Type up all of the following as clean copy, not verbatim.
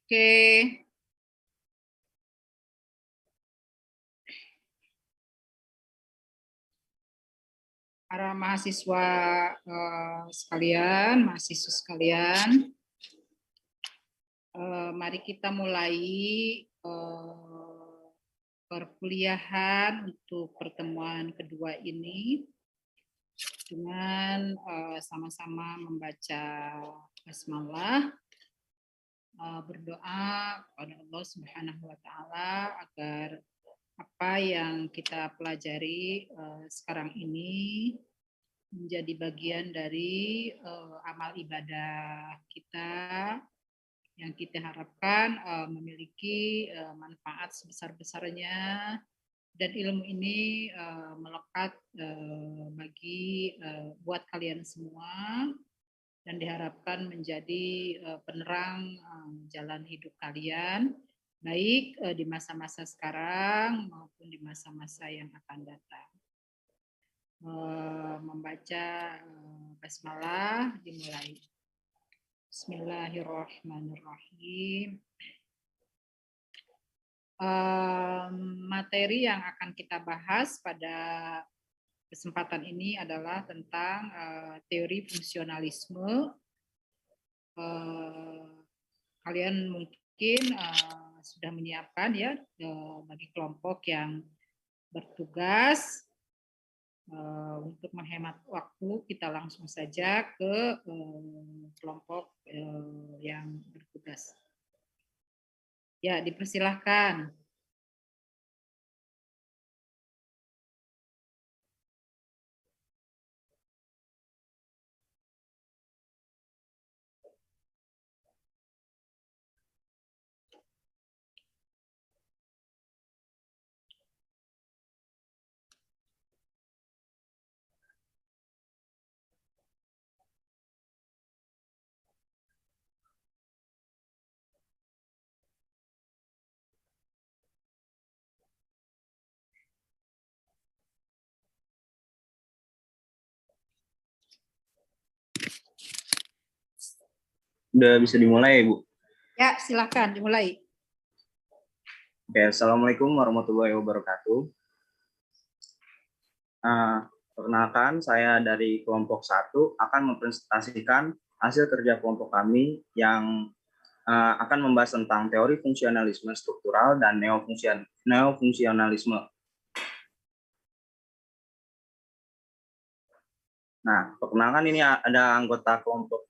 Oke. Para mahasiswa sekalian, mahasiswa sekalian, mari kita mulai perkuliahan untuk pertemuan kedua ini dengan sama-sama membaca basmalah, berdoa kepada Allah Subhanahu wa taala agar apa yang kita pelajari sekarang ini menjadi bagian dari amal ibadah kita yang kita harapkan memiliki manfaat sebesar-besarnya, dan ilmu ini melekat bagi buat kalian semua dan diharapkan menjadi penerang jalan hidup kalian, baik di masa-masa sekarang maupun di masa-masa yang akan datang. Membaca basmalah dimulai. Bismillahirrahmanirrahim. Materi yang akan kita bahas pada kesempatan ini adalah tentang teori fungsionalisme. Kalian mungkin sudah menyiapkan ya bagi kelompok yang bertugas. Untuk menghemat waktu, kita langsung saja ke kelompok yang bertugas. Ya, dipersilahkan. Udah bisa dimulai, Bu? Ya, silakan dimulai. Oke, Assalamualaikum warahmatullahi wabarakatuh. Perkenalkan, saya dari kelompok 1 akan mempresentasikan hasil kerja kelompok kami yang akan membahas tentang teori fungsionalisme struktural dan neofungsionalisme. Nah, perkenalkan ini ada anggota kelompok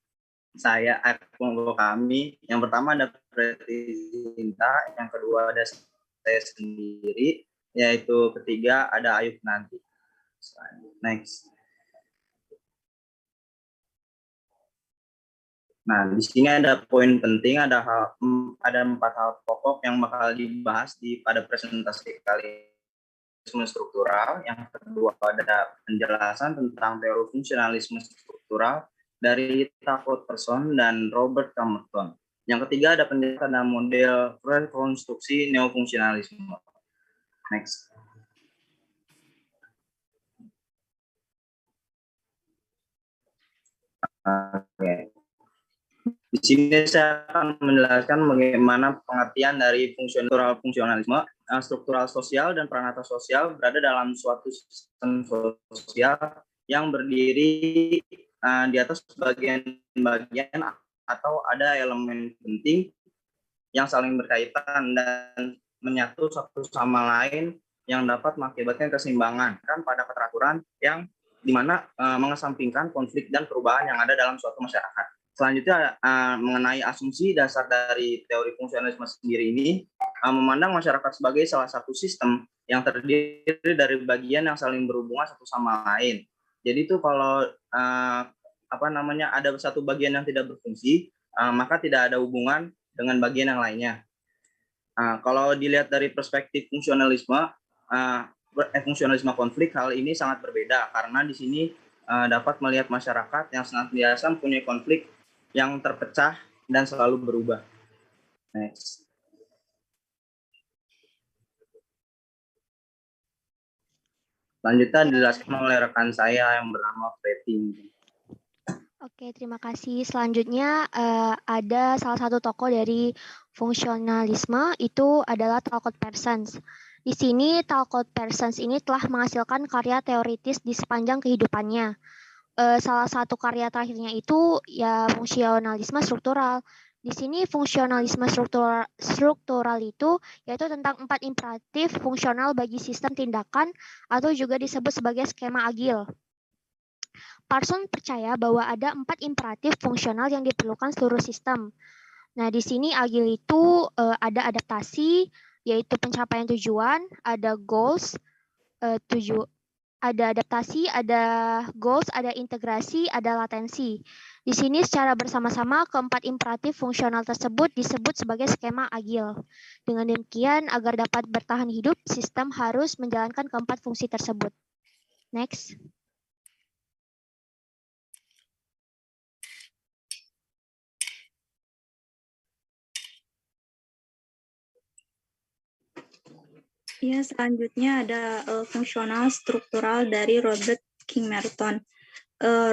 kelompok kami. Yang pertama ada Preti Sinta, yang kedua ada saya sendiri, yaitu ketiga ada Ayub nanti. Next. Nah, di sini ada poin penting, ada 4 hal pokok yang bakal dibahas pada presentasi kali ini. Struktural. Yang kedua ada penjelasan tentang teori fungsionalisme struktural dari Taco Person dan Robert Camerton. Yang ketiga ada penjelasan dan model rekonstruksi neofungsionalisme. Next. Oke. Di sini saya akan menjelaskan bagaimana pengertian dari fungsionalisme. Struktural sosial dan peranata sosial berada dalam suatu sistem sosial yang berdiri di atas bagian-bagian atau ada elemen penting yang saling berkaitan dan menyatu satu sama lain yang dapat mengakibatkan keseimbangan kan pada keteraturan yang dimana mengesampingkan konflik dan perubahan yang ada dalam suatu masyarakat. Selanjutnya mengenai asumsi dasar dari teori fungsionalisme sendiri ini memandang masyarakat sebagai salah satu sistem yang terdiri dari bagian yang saling berhubungan satu sama lain. Jadi itu kalau ada satu bagian yang tidak berfungsi, maka tidak ada hubungan dengan bagian yang lainnya. Kalau dilihat dari perspektif fungsionalisme, fungsionalisme konflik, hal ini sangat berbeda karena di sini dapat melihat masyarakat yang senantiasa mempunyai konflik yang terpecah dan selalu berubah. Next. Selanjutnya dijelaskan oleh rekan saya yang bernama Preti. Oke, terima kasih. Selanjutnya ada salah satu tokoh dari fungsionalisme itu adalah Talcott Parsons. Di sini Talcott Parsons ini telah menghasilkan karya teoritis di sepanjang kehidupannya. Salah satu karya terakhirnya itu ya fungsionalisme struktural. Di sini fungsionalisme struktural itu yaitu tentang 4 imperatif fungsional bagi sistem tindakan atau juga disebut sebagai skema agil. Parsons percaya bahwa ada 4 imperatif fungsional yang diperlukan seluruh sistem. Nah, di sini agil itu ada adaptasi, yaitu pencapaian tujuan, ada goals, ada adaptasi, ada goals, ada integrasi, ada latensi. Di sini secara bersama-sama keempat imperatif fungsional tersebut disebut sebagai skema agil. Dengan demikian, agar dapat bertahan hidup, sistem harus menjalankan keempat fungsi tersebut. Next. Ya, selanjutnya ada fungsional struktural dari Robert King Merton.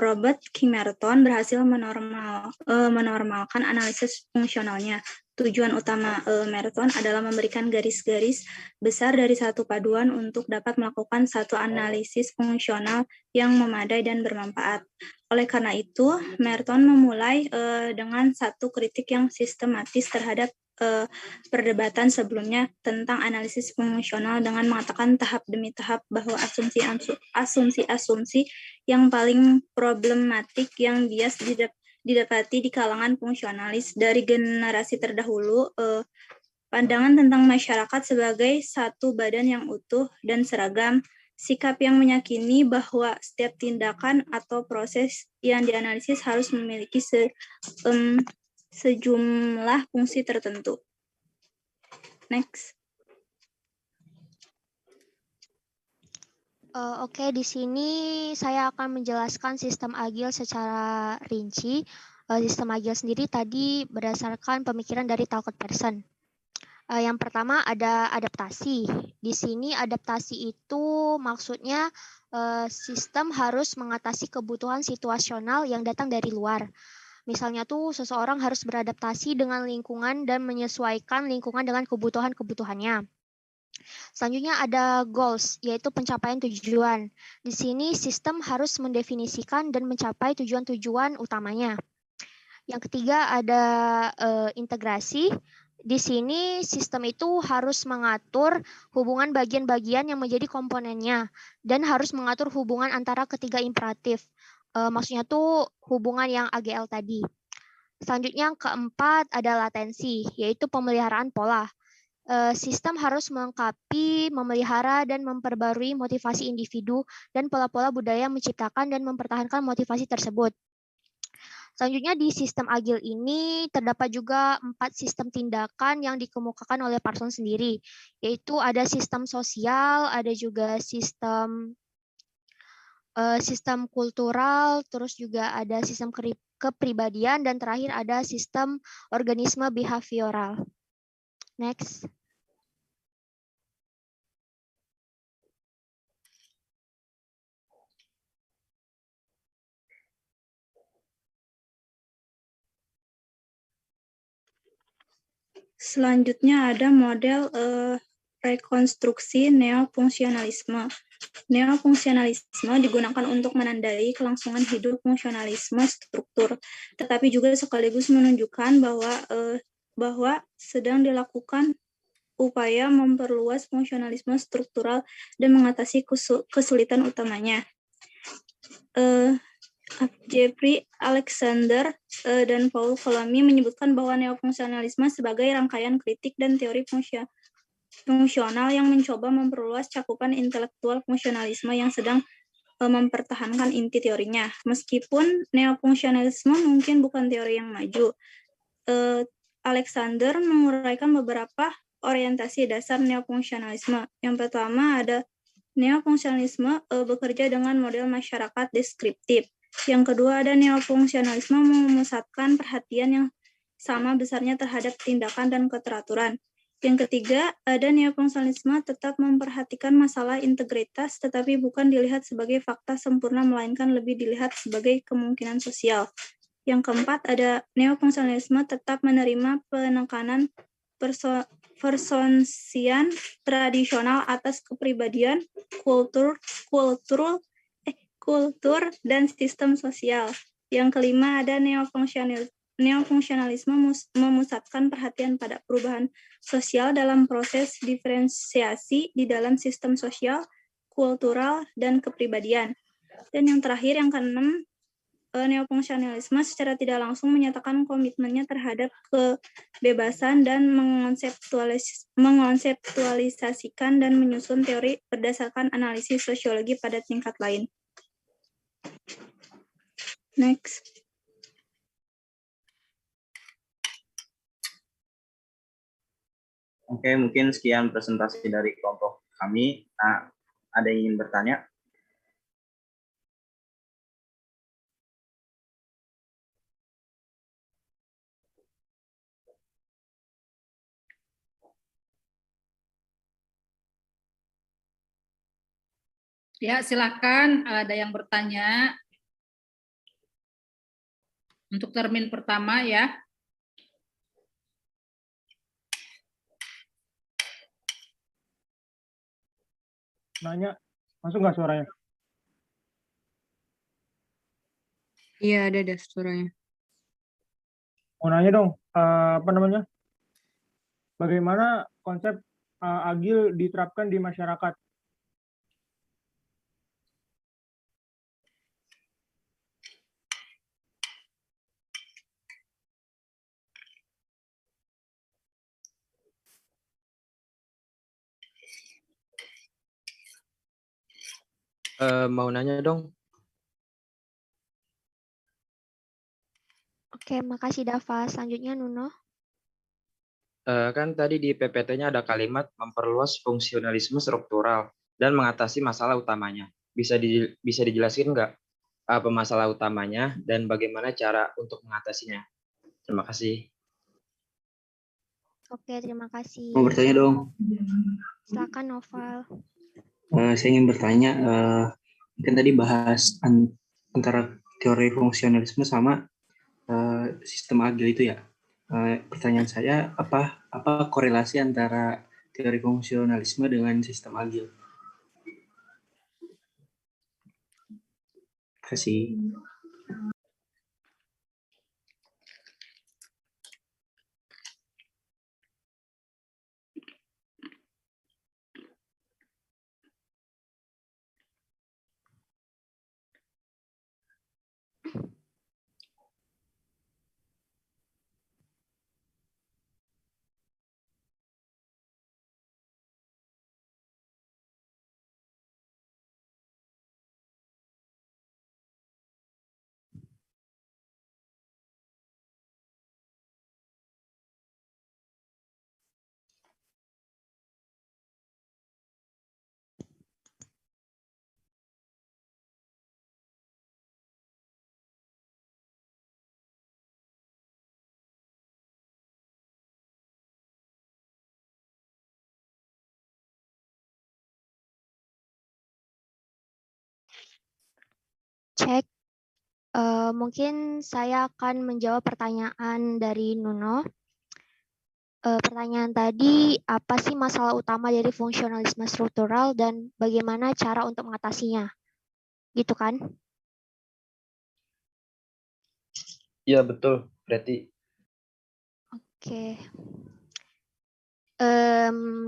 Robert King Merton berhasil menormalkan analisis fungsionalnya. Tujuan utama Merton adalah memberikan garis-garis besar dari satu paduan untuk dapat melakukan satu analisis fungsional yang memadai dan bermanfaat. Oleh karena itu, Merton memulai dengan satu kritik yang sistematis terhadap perdebatan sebelumnya tentang analisis fungsional dengan mengatakan tahap demi tahap bahwa asumsi-asumsi yang paling problematik yang bias didapati di kalangan fungsionalis dari generasi terdahulu, pandangan tentang masyarakat sebagai satu badan yang utuh dan seragam, sikap yang meyakini bahwa setiap tindakan atau proses yang dianalisis harus memiliki sejumlah fungsi tertentu. Next. Oke, di sini saya akan menjelaskan sistem agil secara rinci. Sistem agil sendiri tadi berdasarkan pemikiran dari Talcott Parsons. Yang pertama ada adaptasi. Di sini adaptasi itu maksudnya sistem harus mengatasi kebutuhan situasional yang datang dari luar. Misalnya tuh seseorang harus beradaptasi dengan lingkungan dan menyesuaikan lingkungan dengan kebutuhan-kebutuhannya. Selanjutnya ada goals, yaitu pencapaian tujuan. Di sini sistem harus mendefinisikan dan mencapai tujuan-tujuan utamanya. Yang ketiga ada integrasi. Di sini sistem itu harus mengatur hubungan bagian-bagian yang menjadi komponennya dan harus mengatur hubungan antara ketiga imperatif. Maksudnya tuh hubungan yang AGL tadi. Selanjutnya yang keempat ada latensi, yaitu pemeliharaan pola. Sistem harus melengkapi, memelihara, dan memperbarui motivasi individu dan pola-pola budaya menciptakan dan mempertahankan motivasi tersebut. Selanjutnya di sistem agil ini terdapat juga 4 sistem tindakan yang dikemukakan oleh Parsons sendiri, yaitu ada sistem sosial, ada juga sistem kultural, terus juga ada sistem kepribadian, dan terakhir ada sistem organisme behavioral. Next. Selanjutnya ada model rekonstruksi neofungsionalisme. Neofungsionalisme digunakan untuk menandai kelangsungan hidup fungsionalisme struktur, tetapi juga sekaligus menunjukkan bahwa sedang dilakukan upaya memperluas fungsionalisme struktural dan mengatasi kesulitan utamanya. Jeffrey Alexander dan Paul Colombi menyebutkan bahwa neofungsionalisme sebagai rangkaian kritik dan teori fungsional yang mencoba memperluas cakupan intelektual fungsionalisme yang sedang mempertahankan inti teorinya. Meskipun neofungsionalisme mungkin bukan teori yang maju, Alexander menguraikan beberapa orientasi dasar neofungsionalisme. Yang pertama ada neofungsionalisme bekerja dengan model masyarakat deskriptif. Yang kedua ada neofungsionalisme memusatkan perhatian yang sama besarnya terhadap tindakan dan keteraturan. Yang ketiga ada neofungsionalisme tetap memperhatikan masalah integritas tetapi bukan dilihat sebagai fakta sempurna melainkan lebih dilihat sebagai kemungkinan sosial. Yang keempat ada neofungsionalisme tetap menerima penekanan personsian tradisional atas kepribadian, kultur, dan sistem sosial. Yang kelima ada neofungsionalisme memusatkan perhatian pada perubahan sosial dalam proses diferensiasi di dalam sistem sosial, kultural, dan kepribadian. Dan yang terakhir, yang keenam, neofungsionalisme secara tidak langsung menyatakan komitmennya terhadap kebebasan dan mengkonseptualisasikan dan menyusun teori berdasarkan analisis sosiologi pada tingkat lain. Next. Oke, mungkin sekian presentasi dari kelompok kami. Nah, ada yang ingin bertanya? Ya, silakan ada yang bertanya. Untuk termin pertama ya. Nanya, masuk nggak suaranya? Iya, ada suaranya. Mau nanya dong, bagaimana konsep agil diterapkan di masyarakat? Mau nanya dong. Oke, makasih Dava. Selanjutnya Nuno. Kan tadi di PPT-nya ada kalimat memperluas fungsionalisme struktural dan mengatasi masalah utamanya. Bisa dijelaskan nggak apa masalah utamanya dan bagaimana cara untuk mengatasinya? Terima kasih. Oke, terima kasih. Mau bertanya dong. Silakan Noval. Saya ingin bertanya, kan tadi bahas antara teori fungsionalisme sama sistem agil itu ya. Pertanyaan saya, apa korelasi antara teori fungsionalisme dengan sistem agil? Terima kasih. Cek. Mungkin saya akan menjawab pertanyaan dari Nuno. Pertanyaan tadi, apa sih masalah utama dari fungsionalisme struktural dan bagaimana cara untuk mengatasinya? Gitu kan? Iya, betul. Berarti. Oke.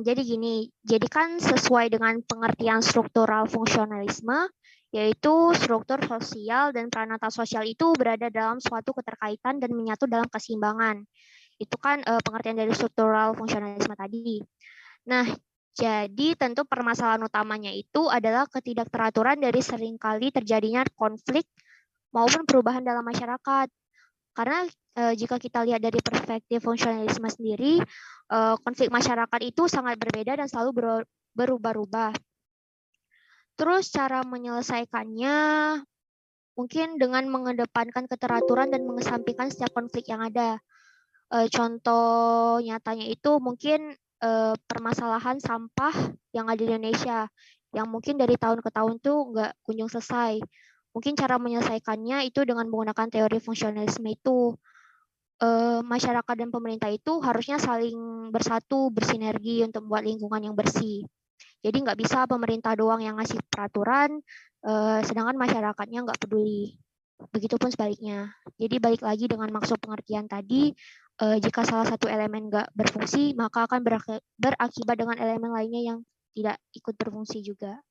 Jadi gini, jadi kan sesuai dengan pengertian struktural fungsionalisme, yaitu struktur sosial dan peranata sosial itu berada dalam suatu keterkaitan dan menyatu dalam keseimbangan. Itu kan pengertian dari struktural fungsionalisme tadi. Nah, jadi tentu permasalahan utamanya itu adalah ketidakteraturan dari seringkali terjadinya konflik maupun perubahan dalam masyarakat. Karena jika kita lihat dari perspektif fungsionalisme sendiri, konflik masyarakat itu sangat berbeda dan selalu berubah-ubah. Terus cara menyelesaikannya mungkin dengan mengedepankan keteraturan dan mengesampingkan setiap konflik yang ada. Contoh nyatanya itu mungkin permasalahan sampah yang ada di Indonesia, yang mungkin dari tahun ke tahun tuh nggak kunjung selesai. Mungkin cara menyelesaikannya itu dengan menggunakan teori fungsionalisme itu. masyarakat dan pemerintah itu harusnya saling bersatu, bersinergi untuk membuat lingkungan yang bersih. Jadi nggak bisa pemerintah doang yang ngasih peraturan, sedangkan masyarakatnya nggak peduli. Begitupun sebaliknya. Jadi balik lagi dengan maksud pengertian tadi, jika salah satu elemen nggak berfungsi, maka akan berakibat dengan elemen lainnya yang tidak ikut berfungsi juga.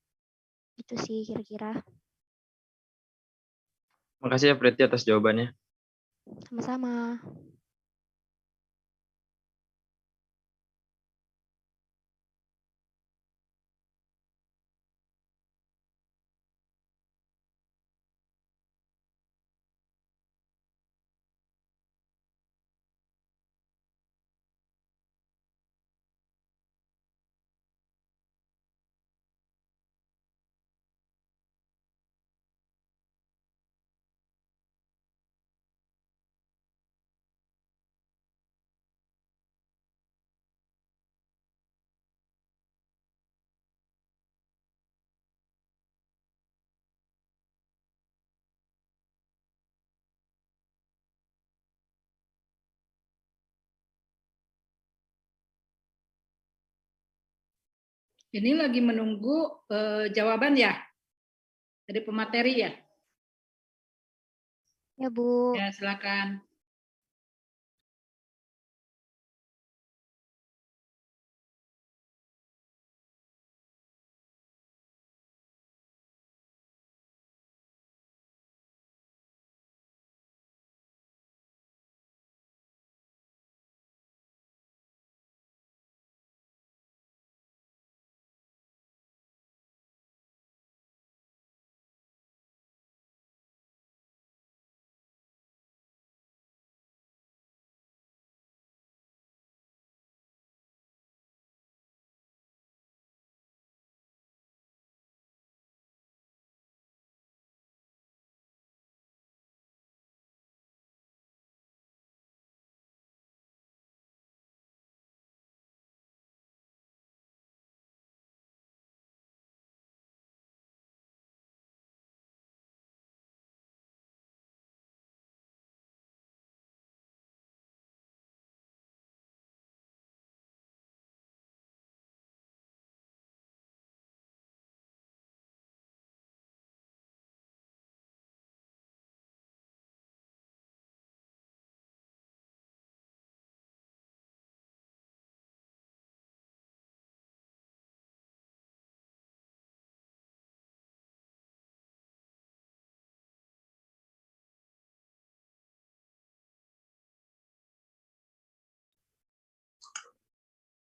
Itu sih kira-kira. Makasih ya Preti atas jawabannya. Sama-sama. Ini lagi menunggu jawaban ya dari pemateri ya. Ya, Bu. Ya, silakan.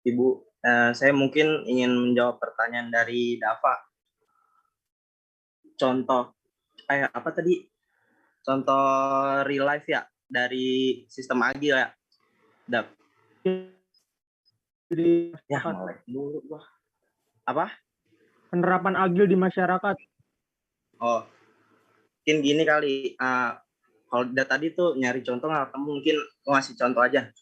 Ibu, saya mungkin ingin menjawab pertanyaan dari Dava. Contoh, apa tadi? Contoh real life ya, dari sistem agil ya. Dav. Jadi Ya, melek dulu gua. Apa? penerapan agil di masyarakat. Oh, mungkin gini kali. Kalau dari tadi tuh nyari contoh nggak ketemu, mungkin gua ngasih contoh aja.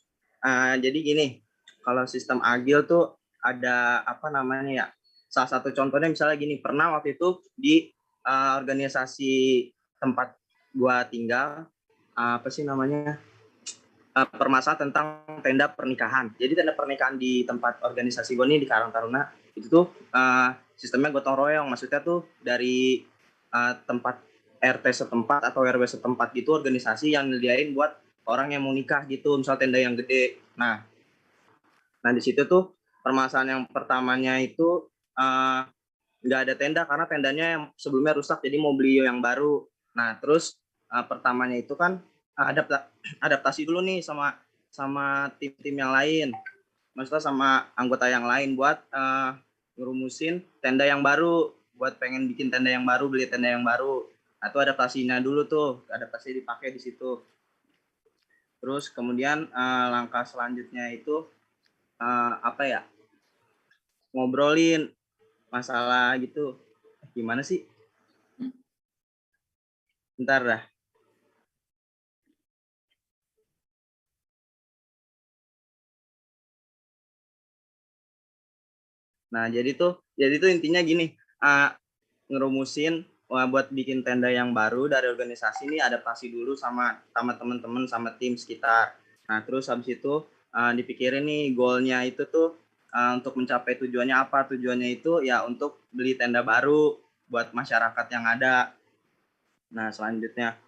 Jadi gini, kalau sistem agil tuh ada apa namanya ya? Salah satu contohnya misalnya gini, pernah waktu itu di organisasi tempat gua tinggal, apa sih namanya? Permasalahan tentang tenda pernikahan. Jadi tenda pernikahan di tempat organisasi gue nih di Karang Taruna itu tuh sistemnya gotong royong. Maksudnya tuh dari tempat RT setempat atau RW setempat gitu, organisasi yang nyediain buat orang yang mau nikah gitu, misal tenda yang gede. Nah di situ tuh permasalahan yang pertamanya itu nggak ada tenda karena tendanya yang sebelumnya rusak, jadi mau beli yang baru. Nah terus pertamanya itu kan adaptasi dulu nih sama tim-tim yang lain, maksudnya sama anggota yang lain buat ngerumusin tenda yang baru, buat pengen bikin tenda yang baru, beli tenda yang baru. Nah, itu adaptasinya dulu tuh, adaptasi dipakai di situ. Terus kemudian langkah selanjutnya itu apa ya, ngobrolin masalah gitu. Gimana sih? Bentar dah. Nah, jadi tuh intinya gini, ngerumusin buat bikin tenda yang baru dari organisasi ini adaptasi dulu sama teman-teman sama tim sekitar. Nah terus habis itu dipikirin nih goalnya itu tuh untuk mencapai tujuannya apa. Tujuannya itu ya untuk beli tenda baru buat masyarakat yang ada. Nah selanjutnya,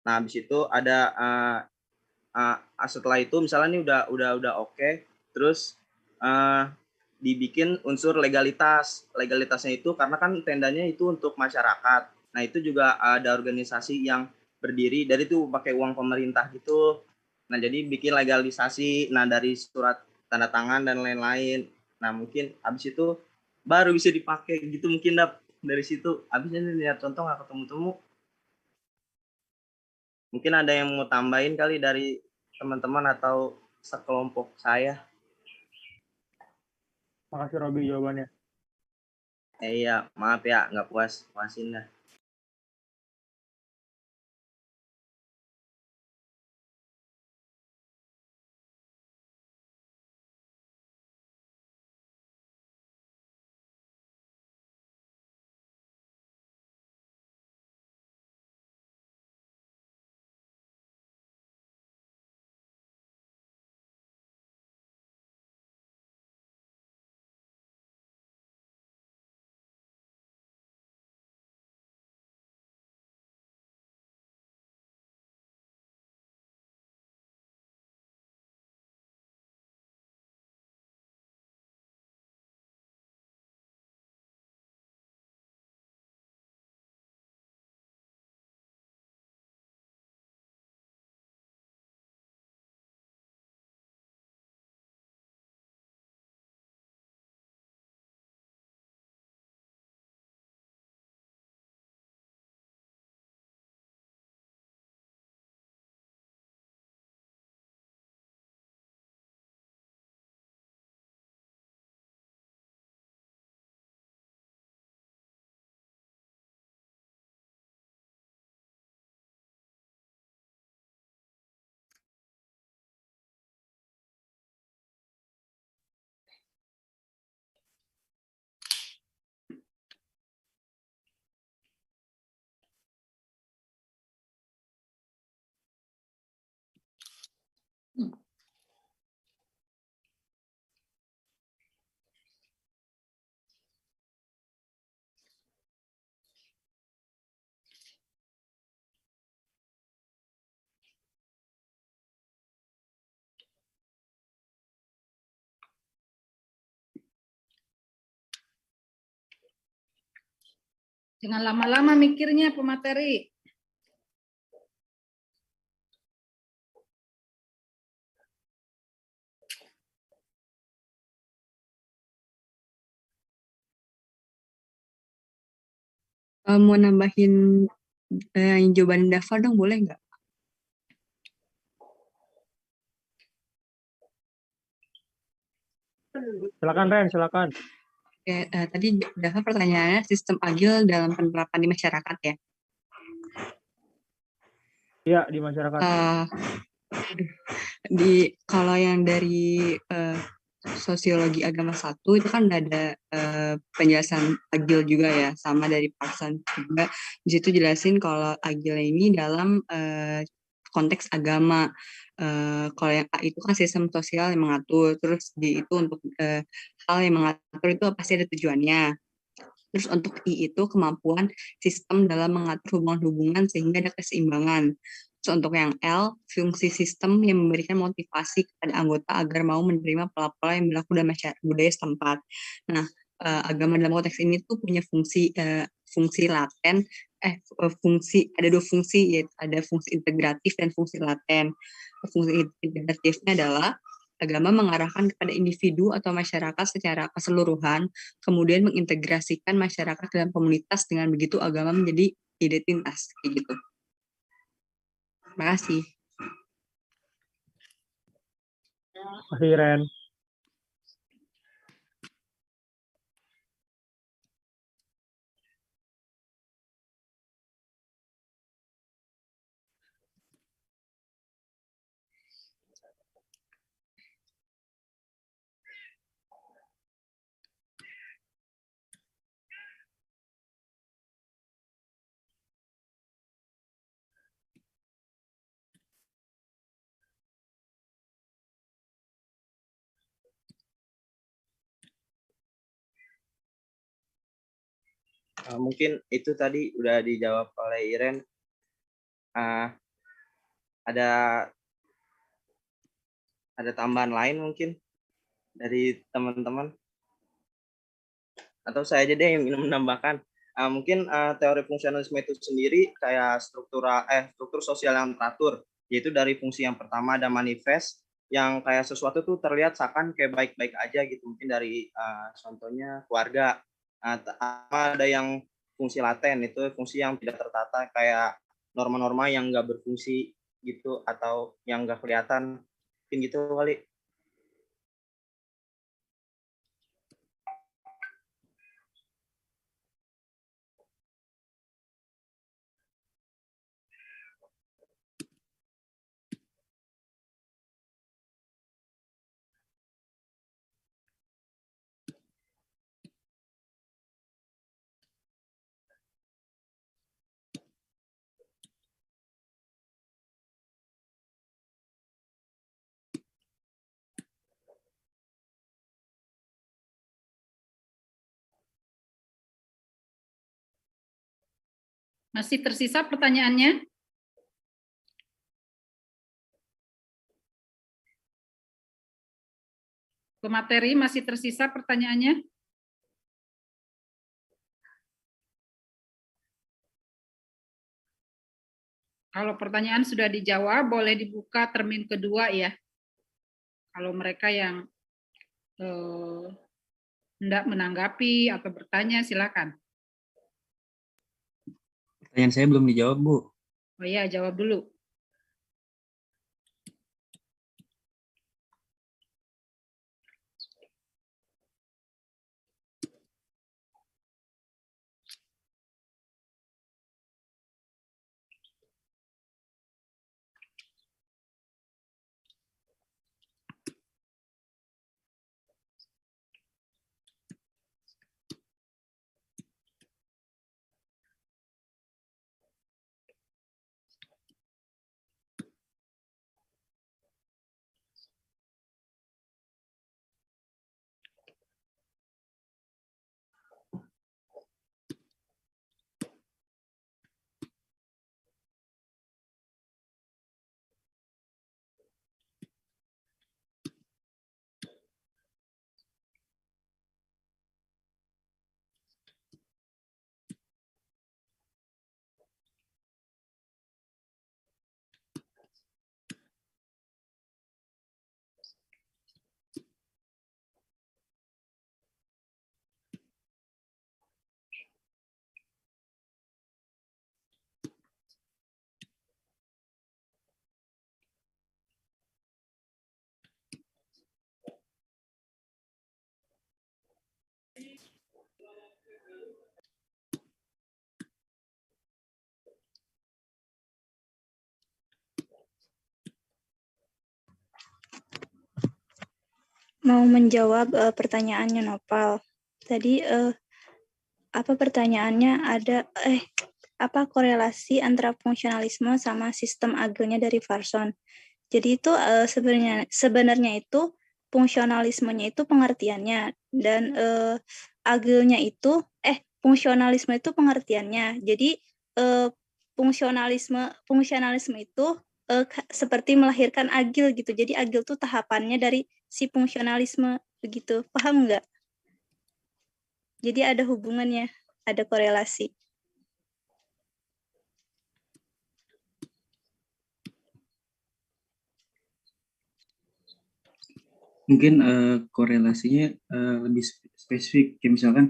nah habis itu ada setelah itu misalnya ini udah oke, terus dibikin unsur legalitas. Legalitasnya itu karena kan tendanya itu untuk masyarakat. Nah itu juga ada organisasi yang berdiri dari itu pakai uang pemerintah gitu. Nah jadi bikin legalisasi, nah dari surat tanda tangan dan lain-lain. Nah mungkin habis itu baru bisa dipakai gitu mungkin dari situ. Habisnya lihat contoh nggak ketemu-temu. Mungkin ada yang mau tambahin kali dari teman-teman atau sekelompok saya. Makasih Robi jawabannya. Iya, maaf ya, nggak puasin dah. Jangan lama-lama mikirnya pemateri. Mau nambahin jawaban Dava dong, boleh nggak? Silakan Ren, silakan. Oke, tadi Dava pertanyaannya sistem agil dalam penerapan di masyarakat ya? Iya, di masyarakat. Kalau yang dari sosiologi agama 1 itu kan ada penjelasan agil juga ya, sama dari Parson juga. Di situ jelasin kalau agil ini dalam konteks agama. Kalau yang A itu kan sistem sosial yang mengatur, terus D itu untuk hal yang mengatur itu pasti ada tujuannya. Terus untuk I itu kemampuan sistem dalam mengatur hubungan-hubungan sehingga ada keseimbangan. Terus untuk yang L, fungsi sistem yang memberikan motivasi kepada anggota agar mau menerima pola-pola yang berlaku dalam budaya setempat. Nah, agama dalam konteks ini tuh punya fungsi laten, ada 2 fungsi, yaitu ada fungsi integratif dan fungsi laten. Fungsi integratifnya adalah agama mengarahkan kepada individu atau masyarakat secara keseluruhan, kemudian mengintegrasikan masyarakat dalam komunitas, dengan begitu agama menjadi identitas, kayak gitu. Terima kasih. Terima kasih Ren. Mungkin itu tadi udah dijawab oleh Iren. Ada tambahan lain mungkin dari teman-teman? Atau saya aja deh yang ingin menambahkan. Mungkin teori fungsionalisme itu sendiri kayak struktur sosial yang teratur, yaitu dari fungsi yang pertama ada manifest, yang kayak sesuatu tuh terlihat seakan kayak baik-baik aja gitu, mungkin dari contohnya keluarga. Ada yang fungsi laten, itu fungsi yang tidak tertata, kayak norma-norma yang nggak berfungsi gitu, atau yang nggak kelihatan, mungkin gitu kali. Masih tersisa pertanyaannya? Pemateri masih tersisa pertanyaannya? Kalau pertanyaan sudah dijawab, boleh dibuka termin kedua ya. Kalau mereka yang hendak menanggapi atau bertanya, silakan. Pertanyaan saya belum dijawab, Bu. Oh iya, jawab dulu. Mau menjawab pertanyaannya Nopal. Tadi apa pertanyaannya? Apa korelasi antara fungsionalisme sama sistem agilnya dari Farson? Jadi itu sebenarnya itu fungsionalismenya itu pengertiannya dan agilnya itu fungsionalisme itu pengertiannya. Jadi fungsionalisme itu seperti melahirkan agil gitu. Jadi agil itu tahapannya dari si fungsionalisme begitu. Paham nggak? Jadi ada hubungannya, ada korelasi. Mungkin korelasinya lebih spesifik. Kayak misalkan,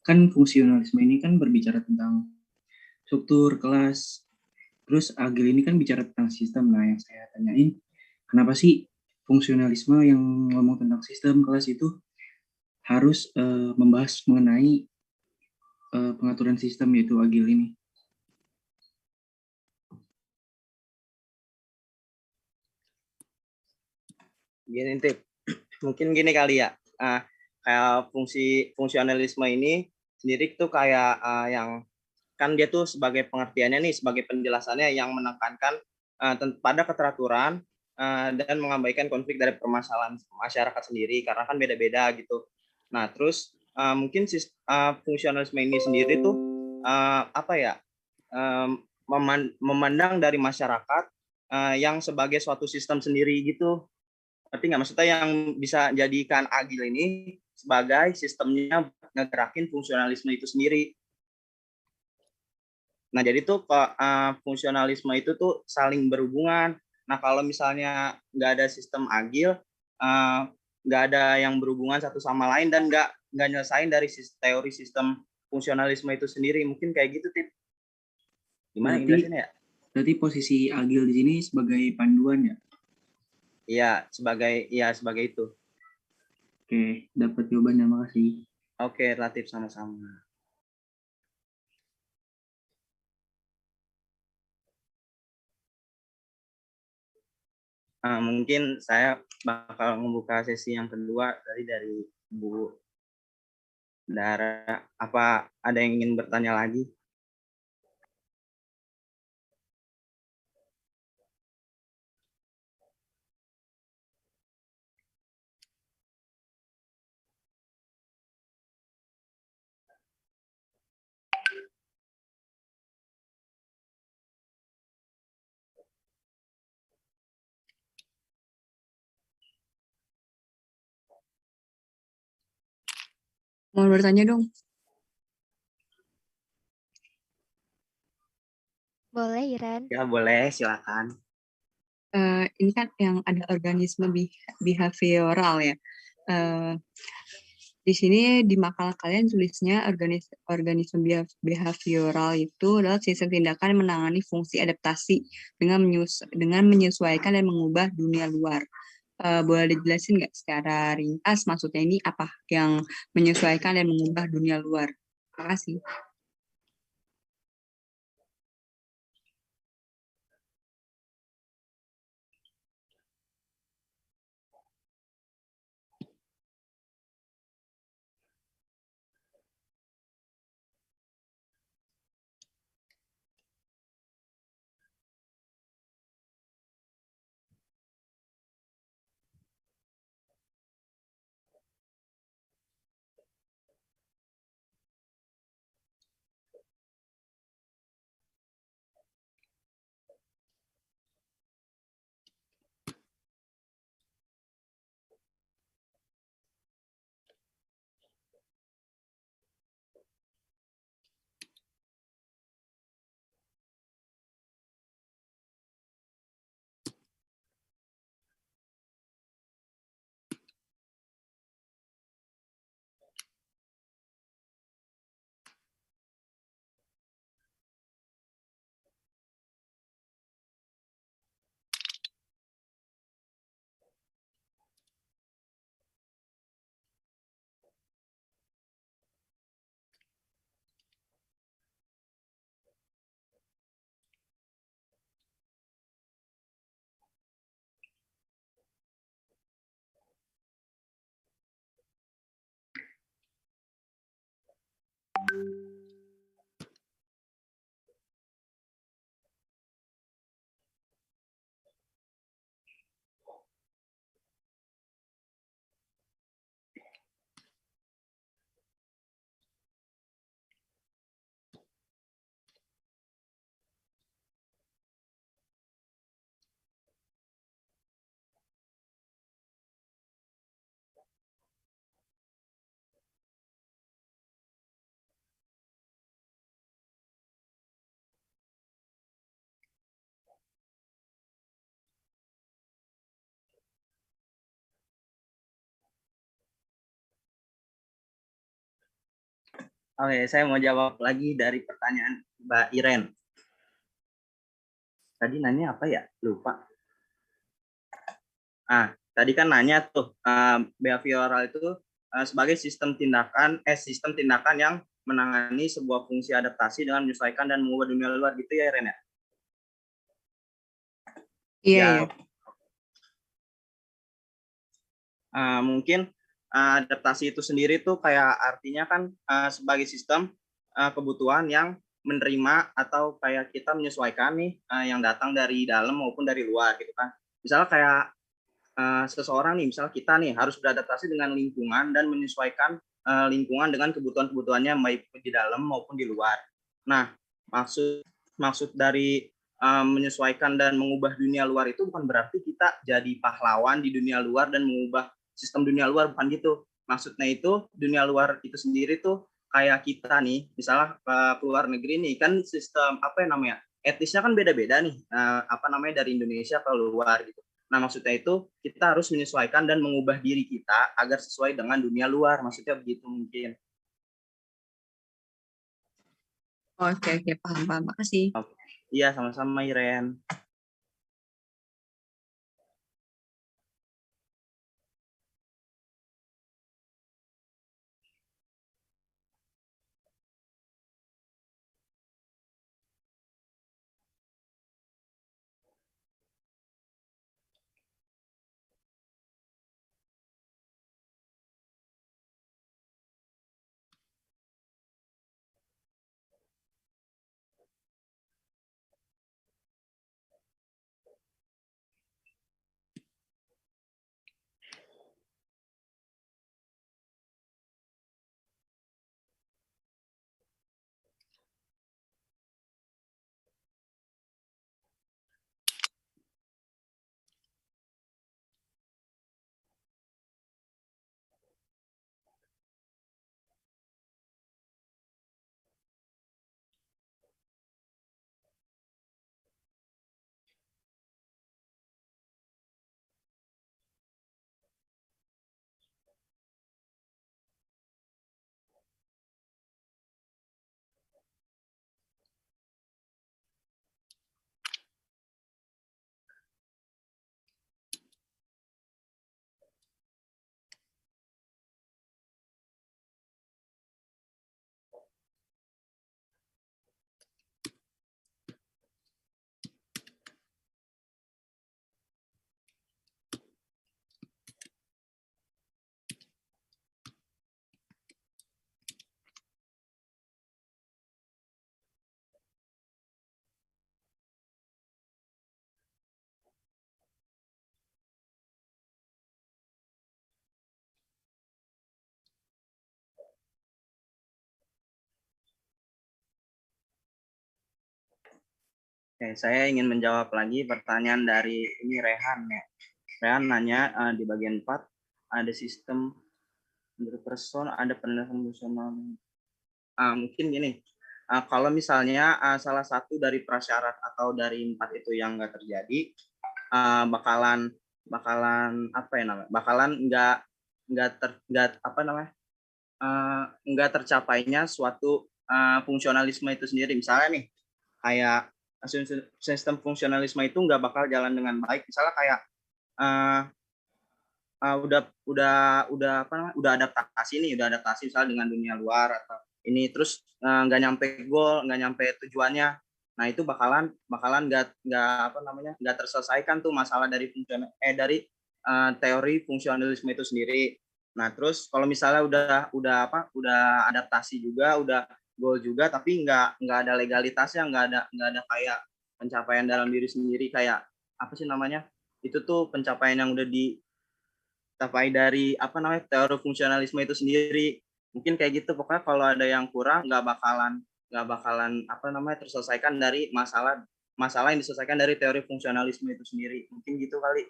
kan fungsionalisme ini kan berbicara tentang struktur kelas. Terus agil ini kan bicara tentang sistem. Nah, yang saya tanyain, kenapa sih fungsionalisme yang ngomong tentang sistem kelas itu harus membahas mengenai pengaturan sistem, yaitu agil ini? Gini, Tip. Mungkin gini kali ya. Kayak fungsionalisme ini sendiri tuh kayak yang kan dia tuh sebagai pengertiannya nih, sebagai penjelasannya yang menekankan pada keteraturan dan mengabaikan konflik dari permasalahan masyarakat sendiri, karena kan beda-beda gitu. Nah, terus mungkin fungsionalisme ini sendiri tuh apa ya, memandang dari masyarakat yang sebagai suatu sistem sendiri gitu. Ngerti nggak? Maksudnya yang bisa jadikan Agil ini sebagai sistemnya ngegerakin fungsionalisme itu sendiri. Nah, jadi tuh fungsionalisme itu tuh saling berhubungan. Nah, kalau misalnya nggak ada sistem Agil, nggak ada yang berhubungan satu sama lain dan nggak nyelesain dari teori sistem fungsionalisme itu sendiri. Mungkin kayak gitu, Tip. Gimana yang jelasin ya? Berarti posisi Agil di sini sebagai panduan ya? Iya, sebagai itu. Oke, dapat jawabannya, makasih. Oke, relatif sama-sama. Mungkin saya bakal membuka sesi yang kedua dari Bu Dara. Apa ada yang ingin bertanya lagi? Mau bertanya dong? Boleh, Iren. Ya, boleh, silakan. Ini kan yang ada organisme behavioral ya. Di sini di makalah kalian tulisnya organisme behavioral itu adalah sistem tindakan yang menangani fungsi adaptasi dengan menyesuaikan dan mengubah dunia luar. Boleh dijelasin nggak secara ringkas maksudnya ini apa yang menyesuaikan dan mengubah dunia luar? Terima kasih. Oke, saya mau jawab lagi dari pertanyaan Mbak Iren. Tadi nanya apa ya? Lupa. Tadi kan nanya tuh, behavioral itu sebagai sistem tindakan yang menangani sebuah fungsi adaptasi dengan menyesuaikan dan mengubah dunia luar gitu ya, Iren ya? Iya. Mungkin adaptasi itu sendiri tuh kayak artinya kan sebagai sistem kebutuhan yang menerima atau kayak kita menyesuaikan nih yang datang dari dalam maupun dari luar gitu kan. Misalnya kayak seseorang nih, misal kita nih harus beradaptasi dengan lingkungan dan menyesuaikan lingkungan dengan kebutuhan-kebutuhannya baik di dalam maupun di luar. Nah, maksud dari menyesuaikan dan mengubah dunia luar itu bukan berarti kita jadi pahlawan di dunia luar dan mengubah sistem dunia luar, bukan gitu. Maksudnya itu dunia luar itu sendiri tuh kayak kita nih, misalnya ke luar negeri nih, kan sistem apa yang namanya etisnya kan beda-beda nih, apa namanya dari Indonesia ke luar gitu. Nah, maksudnya itu kita harus menyesuaikan dan mengubah diri kita agar sesuai dengan dunia luar, maksudnya begitu mungkin. Oke, oke, paham, paham. Makasih. Iya, sama-sama Iren. Oke, saya ingin menjawab lagi pertanyaan dari ini Rehan ya. Rehan nanya di bagian 4 ada sistem menurut person, ada penelitian fungsional. Mungkin gini, kalau misalnya salah satu dari prasyarat atau dari 4 itu yang nggak terjadi, bakalan apa ya namanya? Bakalan nggak tercapainya suatu fungsionalisme itu sendiri. Misalnya nih, kayak sistem fungsionalisme itu nggak bakal jalan dengan baik. Misalnya kayak udah adaptasi misalnya dengan dunia luar atau ini terus nggak nyampe goal, nggak nyampe tujuannya. Nah itu bakalan nggak terselesaikan tuh masalah dari teori fungsionalisme itu sendiri. Nah terus kalau misalnya udah adaptasi juga, udah goal juga, tapi nggak ada legalitasnya, nggak ada kayak pencapaian dalam diri sendiri, kayak apa sih namanya, itu tuh pencapaian yang udah dicapai dari teori fungsionalisme itu sendiri. Mungkin kayak gitu, pokoknya kalau ada yang kurang nggak bakalan terselesaikan dari masalah yang diselesaikan dari teori fungsionalisme itu sendiri. Mungkin gitu kali.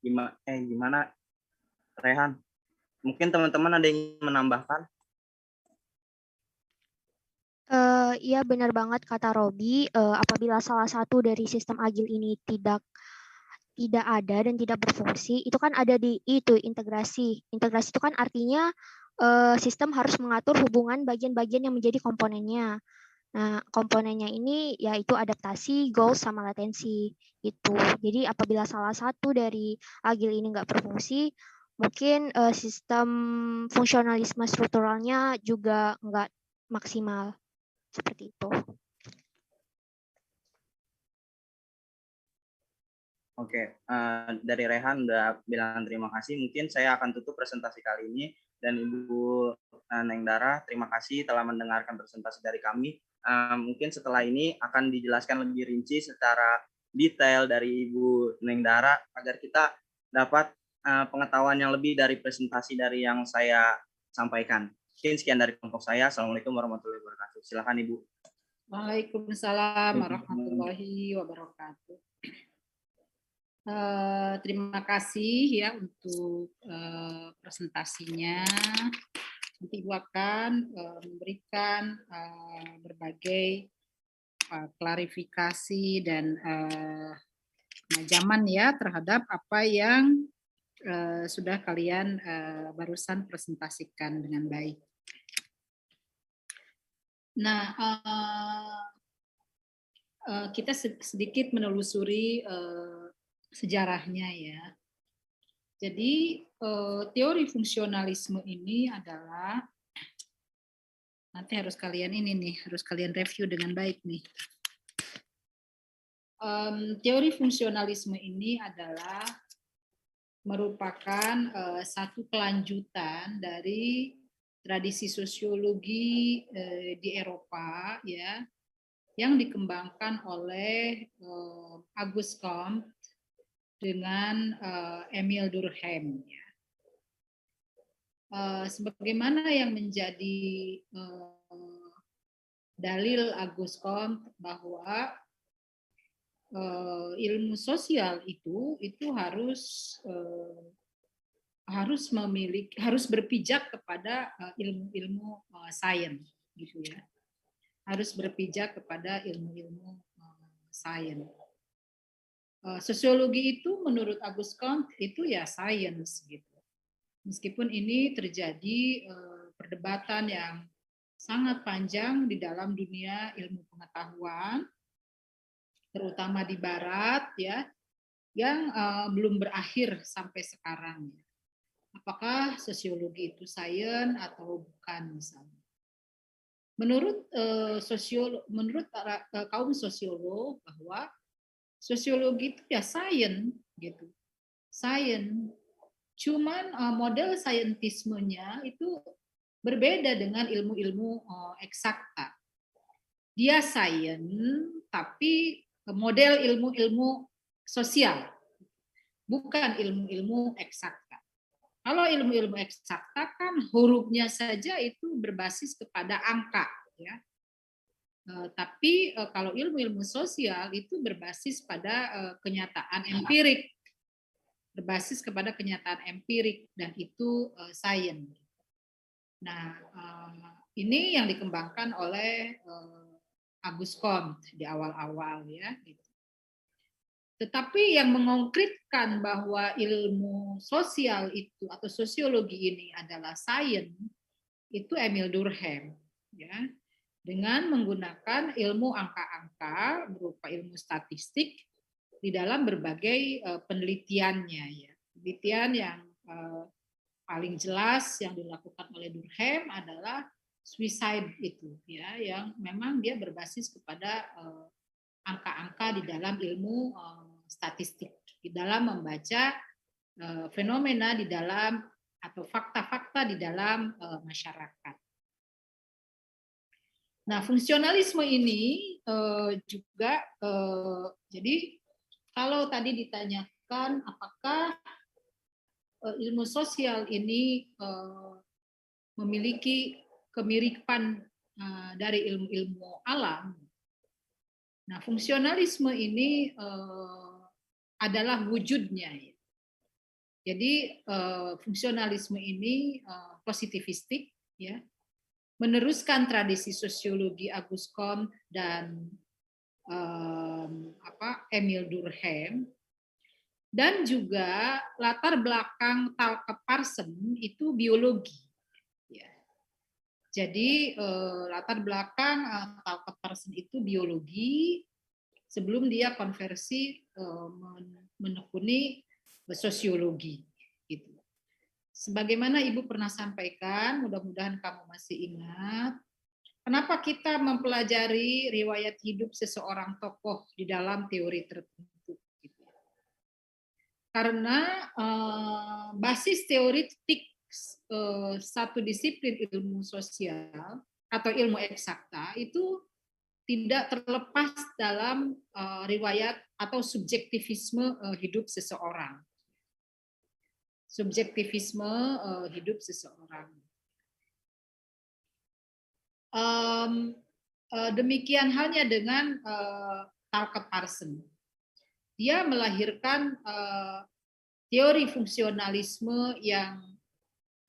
Gimana Rehan? Mungkin teman-teman ada yang menambahkan? Iya benar banget kata Robi. Apabila salah satu dari sistem agil ini tidak ada dan tidak berfungsi, itu kan ada di itu integrasi. Integrasi itu kan artinya sistem harus mengatur hubungan bagian-bagian yang menjadi komponennya. Nah, komponennya ini yaitu adaptasi, goals, sama latensi itu. Jadi apabila salah satu dari agil ini nggak berfungsi, mungkin sistem fungsionalisme strukturalnya juga nggak maksimal. Seperti itu. Oke, dari Rehan udah bilang terima kasih. Mungkin saya akan tutup presentasi kali ini. Dan Ibu Nengdara, terima kasih telah mendengarkan presentasi dari kami. Mungkin setelah ini akan dijelaskan lebih rinci secara detail dari Ibu Nengdara agar kita dapat pengetahuan yang lebih dari presentasi dari yang saya sampaikan. Mungkin sekian dari kelompok saya. Assalamualaikum warahmatullahi wabarakatuh. Silakan Ibu. Waalaikumsalam warahmatullahi wabarakatuh. Terima kasih ya untuk presentasinya. Nanti Ibu akan memberikan berbagai klarifikasi dan pemajaman ya terhadap apa yang sudah kalian barusan presentasikan dengan baik. Nah, kita sedikit menelusuri sejarahnya ya. Jadi teori fungsionalisme ini adalah, nanti harus kalian harus kalian review dengan baik nih. Teori fungsionalisme ini adalah merupakan satu kelanjutan dari tradisi sosiologi di Eropa ya, yang dikembangkan oleh Auguste Comte dengan Emile Durkheim. Ya. Sebagaimana yang menjadi dalil Auguste Comte bahwa ilmu sosial itu harus berpijak kepada ilmu-ilmu sains gitu ya. Harus berpijak kepada ilmu-ilmu sains. Sosiologi itu menurut Auguste Comte itu ya sains gitu. Meskipun ini terjadi perdebatan yang sangat panjang di dalam dunia ilmu pengetahuan, terutama di Barat ya, yang belum berakhir sampai sekarang. Apakah sosiologi itu sains atau bukan misalnya? Menurut kaum sosiolog bahwa sosiologi itu ya sains gitu. Sains. Cuman model saintismenya itu berbeda dengan ilmu-ilmu eksakta. Dia sains tapi model ilmu-ilmu sosial. Bukan ilmu-ilmu eksakta. Kalau ilmu-ilmu eksakta kan hurufnya saja itu berbasis kepada angka ya. Tapi kalau ilmu-ilmu sosial itu berbasis pada kenyataan empirik, berbasis kepada kenyataan empirik dan itu sains. Nah, ini yang dikembangkan oleh Auguste Comte di awal-awal ya. Tetapi yang mengkonkretkan bahwa ilmu sosial itu atau sosiologi ini adalah sains itu Emile Durkheim ya. Dengan menggunakan ilmu angka-angka berupa ilmu statistik di dalam berbagai penelitiannya ya. Penelitian yang paling jelas yang dilakukan oleh Durkheim adalah suicide itu ya, yang memang dia berbasis kepada angka-angka di dalam ilmu statistik, di dalam membaca fenomena di dalam atau fakta-fakta di dalam masyarakat. Nah, fungsionalisme ini juga jadi kalau tadi ditanyakan apakah ilmu sosial ini memiliki kemiripan dari ilmu-ilmu alam. Nah, fungsionalisme ini adalah wujudnya. Jadi fungsionalisme ini positivistik, ya, meneruskan tradisi sosiologi Auguste Comte dan Emile Durkheim, dan juga latar belakang Talcott Parsons itu biologi. Ya. Jadi latar belakang Talcott Parsons itu biologi sebelum dia konversi menekuni sosiologi. Gitu. Sebagaimana Ibu pernah sampaikan, mudah-mudahan kamu masih ingat, kenapa kita mempelajari riwayat hidup seseorang tokoh di dalam teori tertentu. Gitu. Karena basis teoretik satu disiplin ilmu sosial atau ilmu eksakta itu tidak terlepas dalam riwayat atau subjektivisme hidup seseorang. Subjektivisme hidup seseorang. Demikian halnya dengan Talcott Parsons. Dia melahirkan teori fungsionalisme yang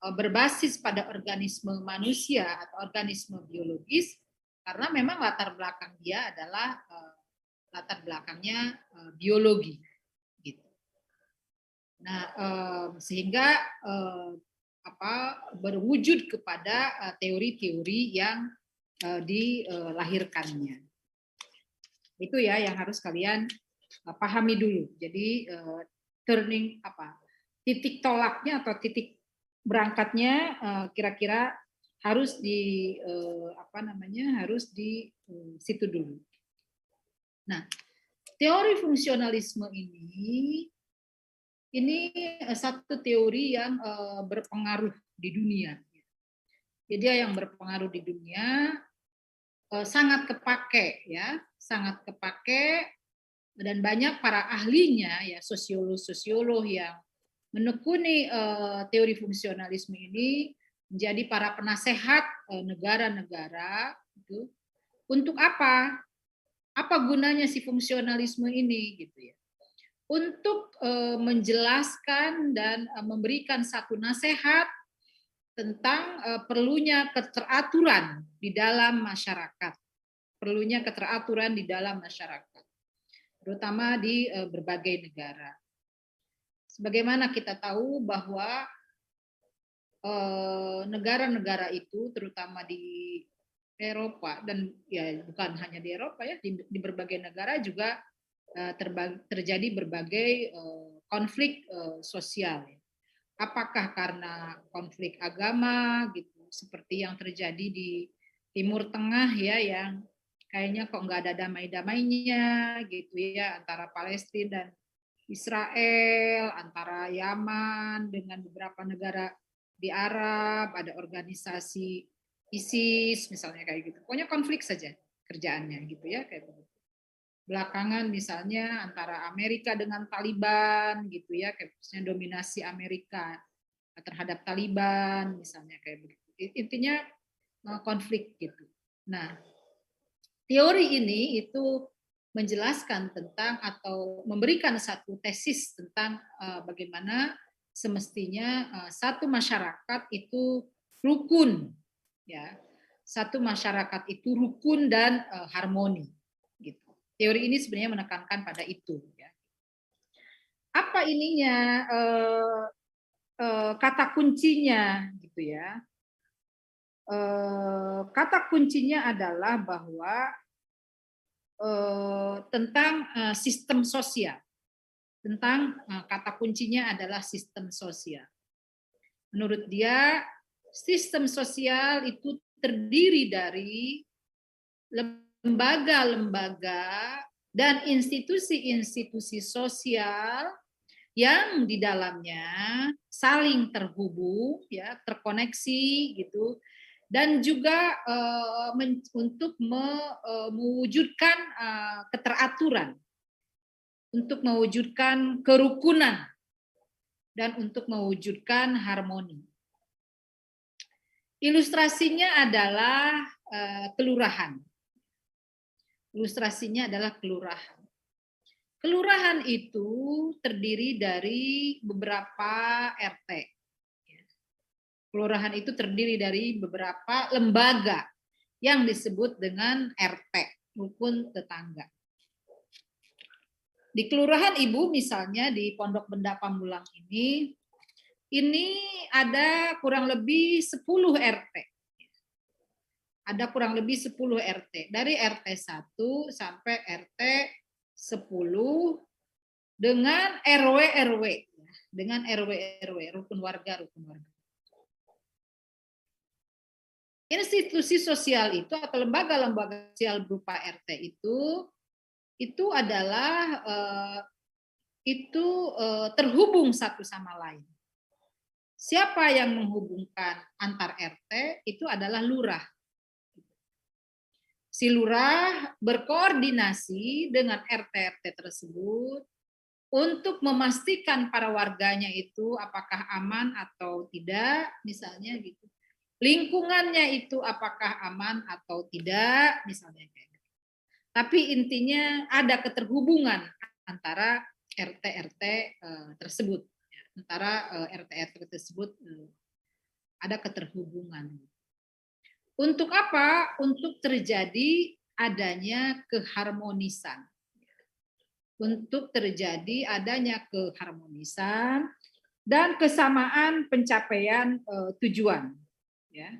berbasis pada organisme manusia atau organisme biologis, karena memang latar belakang dia adalah latar belakangnya biologi, gitu. Nah, sehingga berwujud kepada teori-teori yang dilahirkannya. Itu ya yang harus kalian pahami dulu. Jadi titik tolaknya atau titik berangkatnya kira-kira harus di harus di situ dulu. Nah, teori fungsionalisme ini satu teori yang berpengaruh di dunia. Jadi yang berpengaruh di dunia, sangat kepake ya, sangat kepake, dan banyak para ahlinya ya, sosiolog yang menekuni teori fungsionalisme ini menjadi para penasehat negara-negara gitu. Untuk apa? Apa gunanya si fungsionalisme ini gitu ya? Untuk menjelaskan dan memberikan satu nasihat tentang perlunya keteraturan di dalam masyarakat. Perlunya keteraturan di dalam masyarakat, terutama di berbagai negara. Sebagaimana kita tahu bahwa negara-negara itu, terutama di Eropa, dan ya bukan hanya di Eropa ya, di berbagai negara juga terjadi berbagai konflik sosial. Apakah karena konflik agama gitu, seperti yang terjadi di Timur Tengah ya, yang kayaknya kok nggak ada damai-damainya gitu ya, antara Palestina dan Israel, antara Yaman dengan beberapa negara di Arab, ada organisasi ISIS misalnya kayak gitu. Pokoknya konflik saja kerjaannya gitu ya, kayak begitu. Belakangan misalnya antara Amerika dengan Taliban gitu ya, kayak misalnya dominasi Amerika terhadap Taliban misalnya kayak begitu. Intinya konflik gitu. Nah, teori ini itu menjelaskan tentang atau memberikan satu tesis tentang bagaimana semestinya satu masyarakat itu rukun ya. Satu masyarakat itu rukun dan harmoni gitu. Teori ini sebenarnya menekankan pada itu ya. Apa ininya kata kuncinya gitu ya. Kata kuncinya adalah bahwa tentang sistem sosial. Tentang kata kuncinya adalah sistem sosial. Menurut dia, sistem sosial itu terdiri dari lembaga-lembaga dan institusi-institusi sosial yang di dalamnya saling terhubung, ya, terkoneksi gitu, dan juga untuk mewujudkan keteraturan, untuk mewujudkan kerukunan, dan untuk mewujudkan harmoni. Ilustrasinya adalah kelurahan. Ilustrasinya adalah kelurahan. Kelurahan itu terdiri dari beberapa RT. Kelurahan itu terdiri dari beberapa lembaga yang disebut dengan RT, rukun tetangga. Di kelurahan Ibu misalnya di Pondok Benda Pamulang ini ada kurang lebih 10 RT. Ada kurang lebih 10 RT. Dari RT 1 sampai RT 10 dengan RW-RW. Dengan RW-RW, rukun warga. Institusi sosial itu atau lembaga-lembaga sosial berupa RT itu adalah terhubung satu sama lain. Siapa yang menghubungkan antar RT itu adalah lurah. Si lurah berkoordinasi dengan RT-RT tersebut untuk memastikan para warganya itu apakah aman atau tidak, misalnya gitu. Lingkungannya itu apakah aman atau tidak, misalnya kayak gitu. Tapi intinya ada keterhubungan antara RT-RT tersebut, antara RT-RT tersebut ada keterhubungan. Untuk apa? Untuk terjadi adanya keharmonisan. Untuk terjadi adanya keharmonisan dan kesamaan pencapaian tujuan. Ya.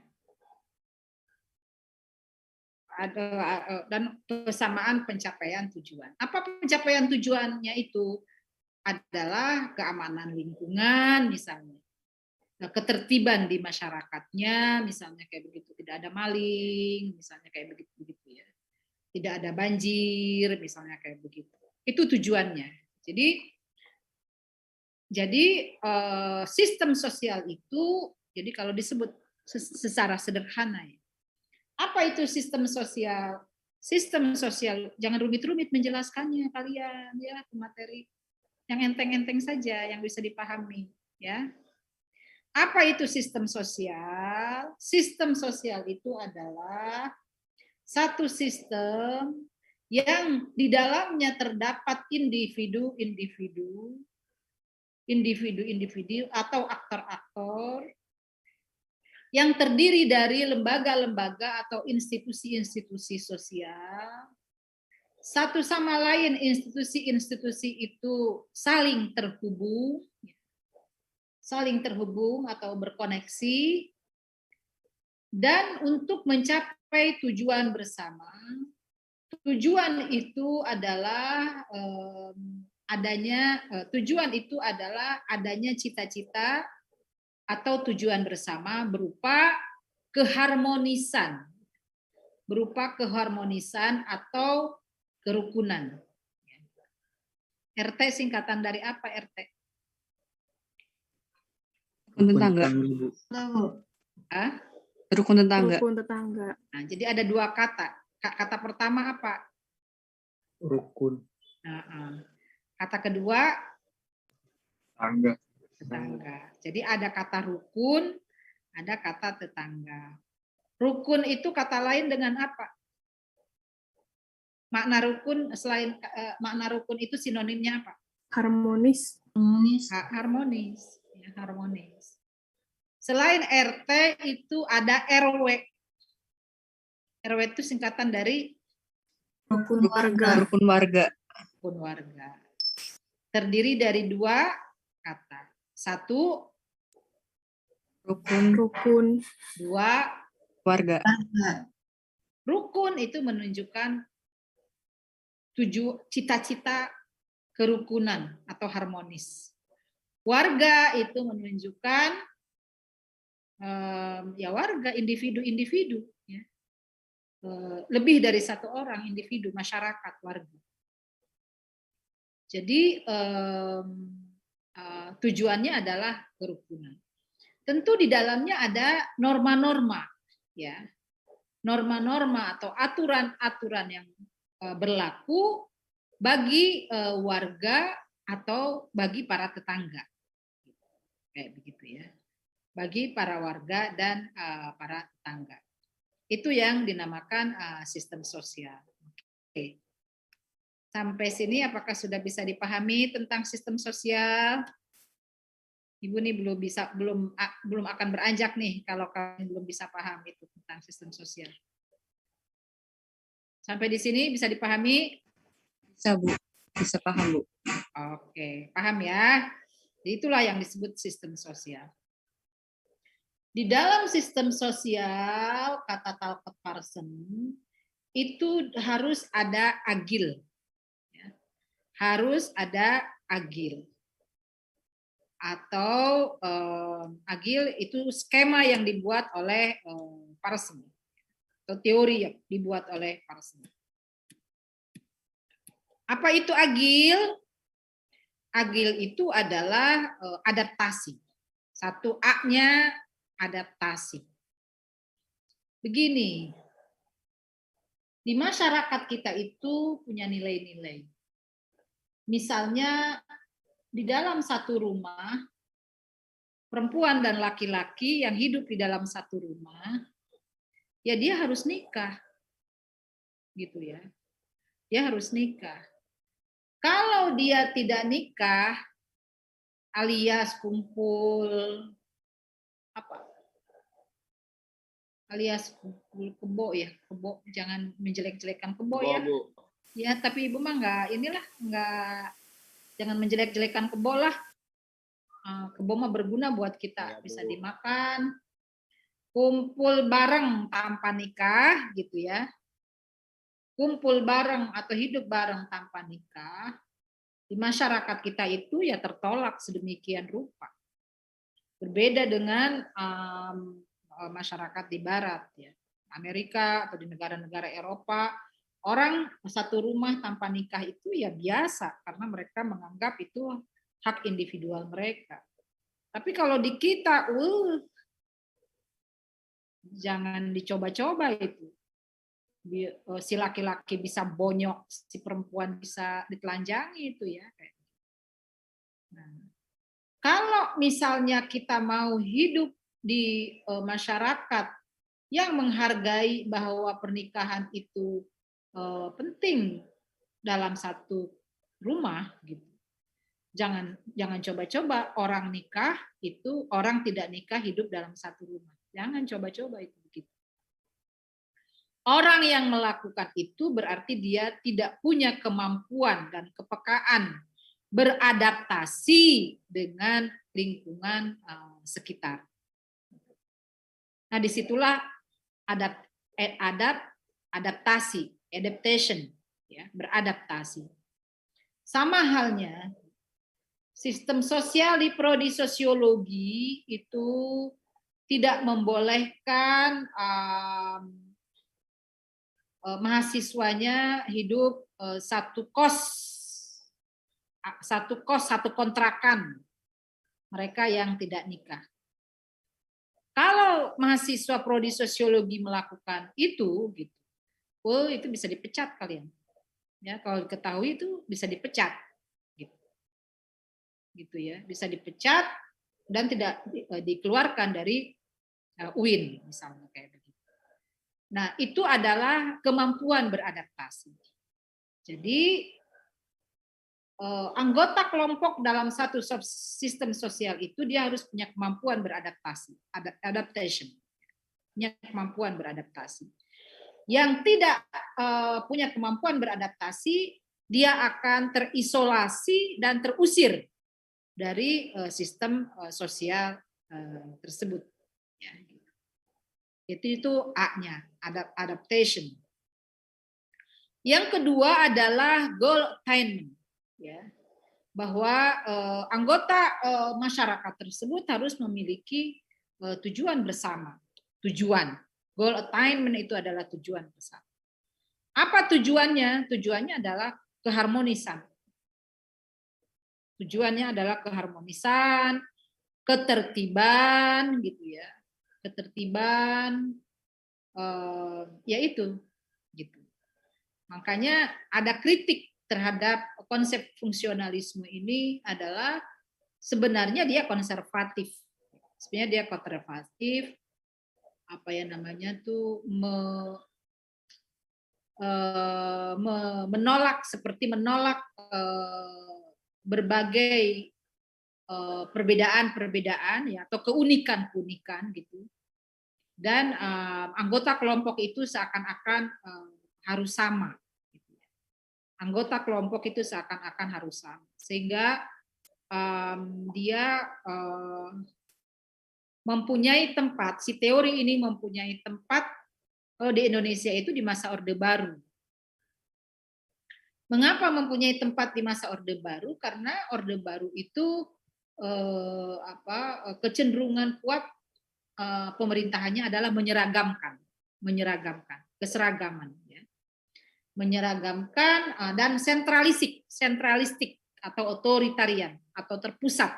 Dan kesamaan pencapaian tujuan. Apa pencapaian tujuannya itu? Adalah keamanan lingkungan misalnya. Ketertiban di masyarakatnya misalnya kayak begitu, tidak ada maling misalnya kayak begitu ya. Tidak ada banjir misalnya kayak begitu. Itu tujuannya. Jadi sistem sosial itu, jadi kalau disebut secara sederhana ya. Apa itu sistem sosial? Sistem sosial, jangan rumit-rumit menjelaskannya kalian ya, materi yang enteng-enteng saja yang bisa dipahami ya. Apa itu sistem sosial? Sistem sosial itu adalah satu sistem yang di dalamnya terdapat individu atau aktor-aktor yang terdiri dari lembaga-lembaga atau institusi-institusi sosial. Satu sama lain institusi-institusi itu saling terhubung atau berkoneksi, dan untuk mencapai tujuan bersama. Tujuan itu adalah adanya cita-cita atau tujuan bersama berupa keharmonisan atau kerukunan. RT singkatan dari apa RT? Rukun tetangga. Rukun tetangga. Rukun tetangga. Nah, jadi ada dua kata. Kata pertama apa? Rukun. Kata kedua? Tetangga. Jadi ada kata rukun, ada kata tetangga. Rukun itu kata lain dengan apa? Makna rukun selain makna rukun itu sinonimnya apa? Harmonis. Harmonis. Ya, harmonis. Selain RT itu ada RW. RW itu singkatan dari Rukun warga. Rukun warga. Rukun warga. Terdiri dari dua kata. Satu, rukun. Dua, warga. Rukun itu menunjukkan cita-cita kerukunan atau harmonis. Warga itu menunjukkan warga, individu, ya. Lebih dari satu orang individu, masyarakat, warga. Jadi tujuannya adalah kerukunan. Tentu di dalamnya ada norma-norma, ya, norma-norma atau aturan-aturan yang berlaku bagi warga atau bagi para tetangga, kayak begitu ya, bagi para warga dan para tetangga. Itu yang dinamakan sistem sosial. Oke. Sampai sini apakah sudah bisa dipahami tentang sistem sosial? Ibu nih belum akan beranjak nih kalau kalian belum bisa paham itu tentang sistem sosial. Sampai di sini bisa dipahami? Bisa, Bu. Bisa paham, Bu. Oke, paham ya. Jadi itulah yang disebut sistem sosial. Di dalam sistem sosial, kata Talcott Parsons, itu harus ada agil. Harus ada agil. Atau agil itu skema yang dibuat oleh Parsons. Atau teori yang dibuat oleh Parsons. Apa itu agil? Agil itu adalah adaptasi. Satu A-nya adaptasi. Begini, di masyarakat kita itu punya nilai-nilai. Misalnya di dalam satu rumah perempuan dan laki-laki yang hidup di dalam satu rumah, ya dia harus nikah. Gitu ya. Dia harus nikah. Kalau dia tidak nikah, alias kumpul kebo ya, kebo, jangan menjelek-jelekan kebo ya. Ya, tapi Ibu mah enggak, jangan menjelek-jelekan kebo lah. Kebo mah berguna buat kita, bisa dimakan. Kumpul bareng tanpa nikah gitu ya. Kumpul bareng atau hidup bareng tanpa nikah, di masyarakat kita itu ya tertolak sedemikian rupa. Berbeda dengan masyarakat di Barat, ya, Amerika atau di negara-negara Eropa, orang satu rumah tanpa nikah itu ya biasa karena mereka menganggap itu hak individual mereka. Tapi kalau di kita, jangan dicoba-coba itu. Si laki-laki bisa bonyok, si perempuan bisa ditelanjangi itu ya. Nah, kalau misalnya kita mau hidup di masyarakat yang menghargai bahwa pernikahan itu penting dalam satu rumah, gitu. Jangan coba-coba orang nikah itu, orang tidak nikah hidup dalam satu rumah. Jangan coba-coba itu begitu. Orang yang melakukan itu berarti dia tidak punya kemampuan dan kepekaan beradaptasi dengan lingkungan sekitar. Nah, disitulah adaptation, ya, beradaptasi. Sama halnya, sistem sosial di prodi sosiologi itu tidak membolehkan mahasiswanya hidup satu kontrakan, mereka yang tidak nikah. Kalau mahasiswa prodi sosiologi melakukan itu, gitu, itu bisa dipecat kalian. Ya, kalau diketahui itu bisa dipecat, gitu ya, bisa dipecat dan tidak dikeluarkan dari UIN misalnya kayak begitu. Nah, itu adalah kemampuan beradaptasi. Jadi anggota kelompok dalam satu sistem sosial itu dia harus punya kemampuan beradaptasi, adaptation, punya kemampuan beradaptasi. Yang tidak punya kemampuan beradaptasi, dia akan terisolasi dan terusir dari sistem sosial tersebut. Ya, itu A-nya, adaptation. Yang kedua adalah goal attainment. Ya, bahwa anggota masyarakat tersebut harus memiliki tujuan bersama. Tujuan, goal attainment itu adalah tujuan bersama. Apa tujuannya? Tujuannya adalah keharmonisan. Tujuannya adalah keharmonisan, ketertiban, gitu ya, ketertiban, yaitu, gitu. Makanya ada kritik terhadap konsep fungsionalisme ini adalah sebenarnya dia konservatif. Sebenarnya dia konservatif, apa ya namanya tuh, menolak berbagai perbedaan-perbedaan ya, atau keunikan-keunikan gitu. Dan anggota kelompok itu seakan-akan harus sama. Anggota kelompok itu seakan-akan harus sama, sehingga dia mempunyai tempat, si teori ini mempunyai tempat di Indonesia itu di masa Orde Baru. Mengapa mempunyai tempat di masa Orde Baru? Karena Orde Baru itu kecenderungan kuat pemerintahannya adalah menyeragamkan keseragaman. Menyeragamkan dan sentralistik atau otoritarian atau terpusat.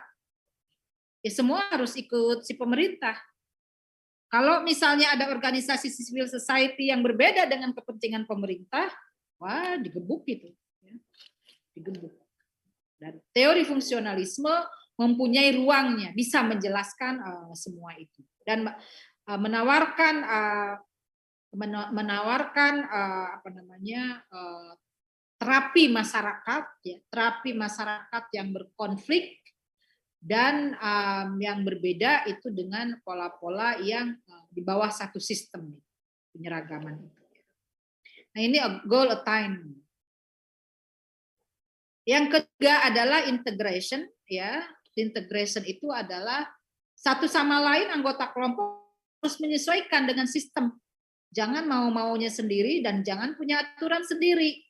Ya, semua harus ikut si pemerintah. Kalau misalnya ada organisasi civil society yang berbeda dengan kepentingan pemerintah, wah, digebuk gitu. Ya. Digebuk. Dan teori fungsionalisme mempunyai ruangnya, bisa menjelaskan semua itu dan menawarkan apa namanya terapi masyarakat, ya, terapi masyarakat yang berkonflik dan yang berbeda itu dengan pola-pola yang di bawah satu sistem penyeragaman itu. Nah, ini goal attainment. Yang ketiga adalah integration, ya. Integration itu adalah satu sama lain anggota kelompok harus menyesuaikan dengan sistem. Jangan mau-maunya sendiri dan jangan punya aturan sendiri.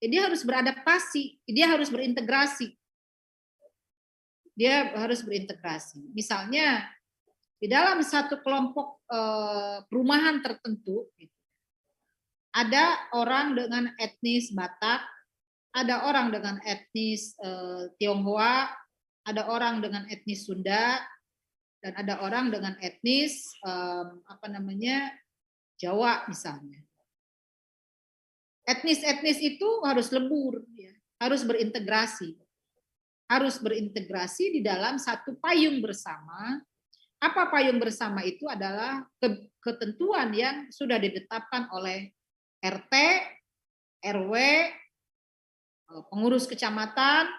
Dia harus beradaptasi, dia harus berintegrasi. Dia harus berintegrasi. Misalnya di dalam satu kelompok perumahan tertentu, ada orang dengan etnis Batak, ada orang dengan etnis Tionghoa, ada orang dengan etnis Sunda, dan ada orang dengan etnis Jawa misalnya. Etnis-etnis itu harus lebur, ya, harus berintegrasi di dalam satu payung bersama. Apa payung bersama itu adalah ketentuan yang sudah ditetapkan oleh RT, RW, pengurus kecamatan,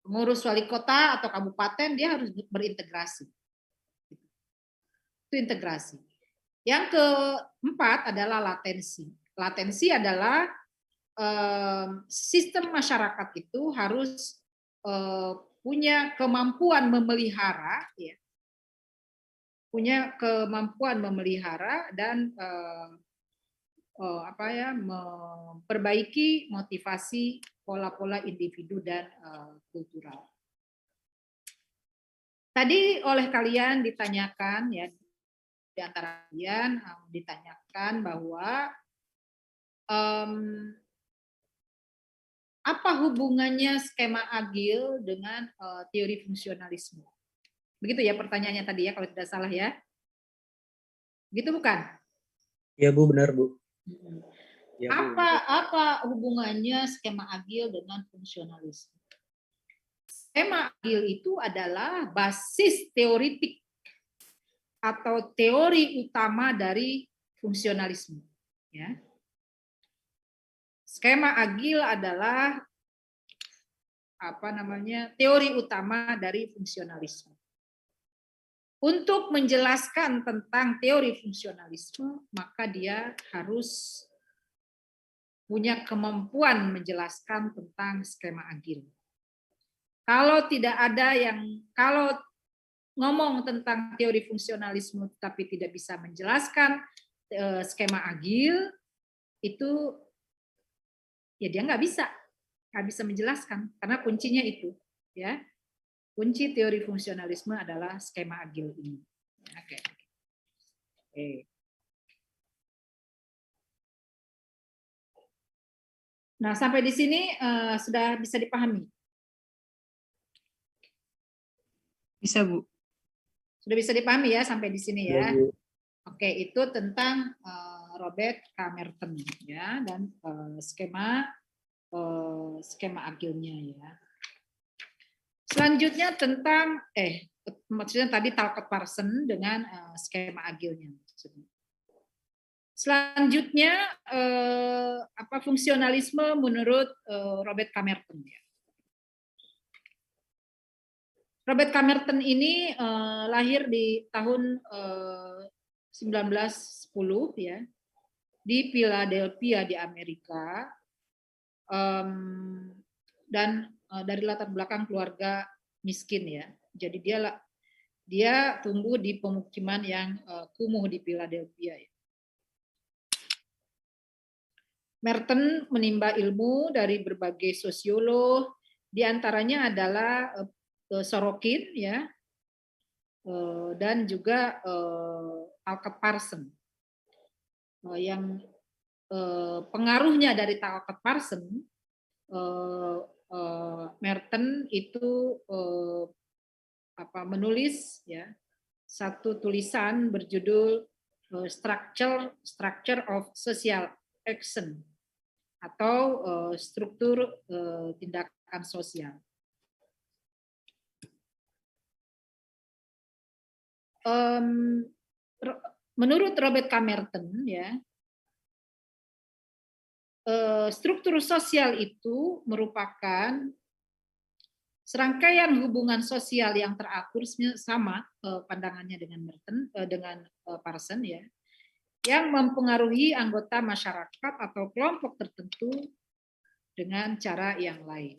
pengurus wali kota atau kabupaten, dia harus berintegrasi. Itu integrasi. Yang keempat adalah latensi. Latensi adalah sistem masyarakat itu harus punya kemampuan memelihara, ya, punya kemampuan memelihara dan memperbaiki motivasi pola-pola individu dan kultural. Tadi oleh kalian ditanyakan, ya, di antara kalian ditanyakan bahwa apa hubungannya skema agil dengan teori fungsionalisme? Begitu ya pertanyaannya tadi, ya, kalau tidak salah, ya. Gitu bukan? Ya Bu, benar Bu. Ya, Bu. Apa hubungannya skema agil dengan fungsionalisme? Skema agil itu adalah basis teoritik atau teori utama dari fungsionalisme, ya. Skema agil adalah teori utama dari fungsionalisme. Untuk menjelaskan tentang teori fungsionalisme, maka dia harus punya kemampuan menjelaskan tentang skema agil. Kalau ngomong tentang teori fungsionalisme tapi tidak bisa menjelaskan skema agil, itu ya dia nggak bisa menjelaskan, karena kuncinya itu, ya. Kunci teori fungsionalisme adalah skema agil ini. Oke. Nah, sampai di sini sudah bisa dipahami? Bisa, Bu. Sudah bisa dipahami, ya, sampai di sini, ya. Ya, Bu. Oke, itu tentang Robert K. Merton, ya, dan skema agilnya, ya. Selanjutnya tentang maksudnya tadi Talcott Parsons dengan skema agilnya. Selanjutnya fungsionalisme menurut Robert K. Merton, ya. Robert K. Merton ini lahir di tahun 1910, ya, di Philadelphia di Amerika, dan dari latar belakang keluarga miskin, ya. Jadi dia tumbuh di pemukiman yang kumuh di Philadelphia, ya. Merton menimba ilmu dari berbagai sosiolog, di antaranya adalah Sorokin, ya, dan juga Talcott Parsons. Yang pengaruhnya dari Talcott Parsons, Merton itu menulis, ya, satu tulisan berjudul Structure of Social Action atau struktur tindakan sosial. menurut Robert K. Merton ya, struktur sosial itu merupakan serangkaian hubungan sosial yang teratur, sama pandangannya dengan Merton, dengan Parson ya, yang mempengaruhi anggota masyarakat atau kelompok tertentu dengan cara yang lain.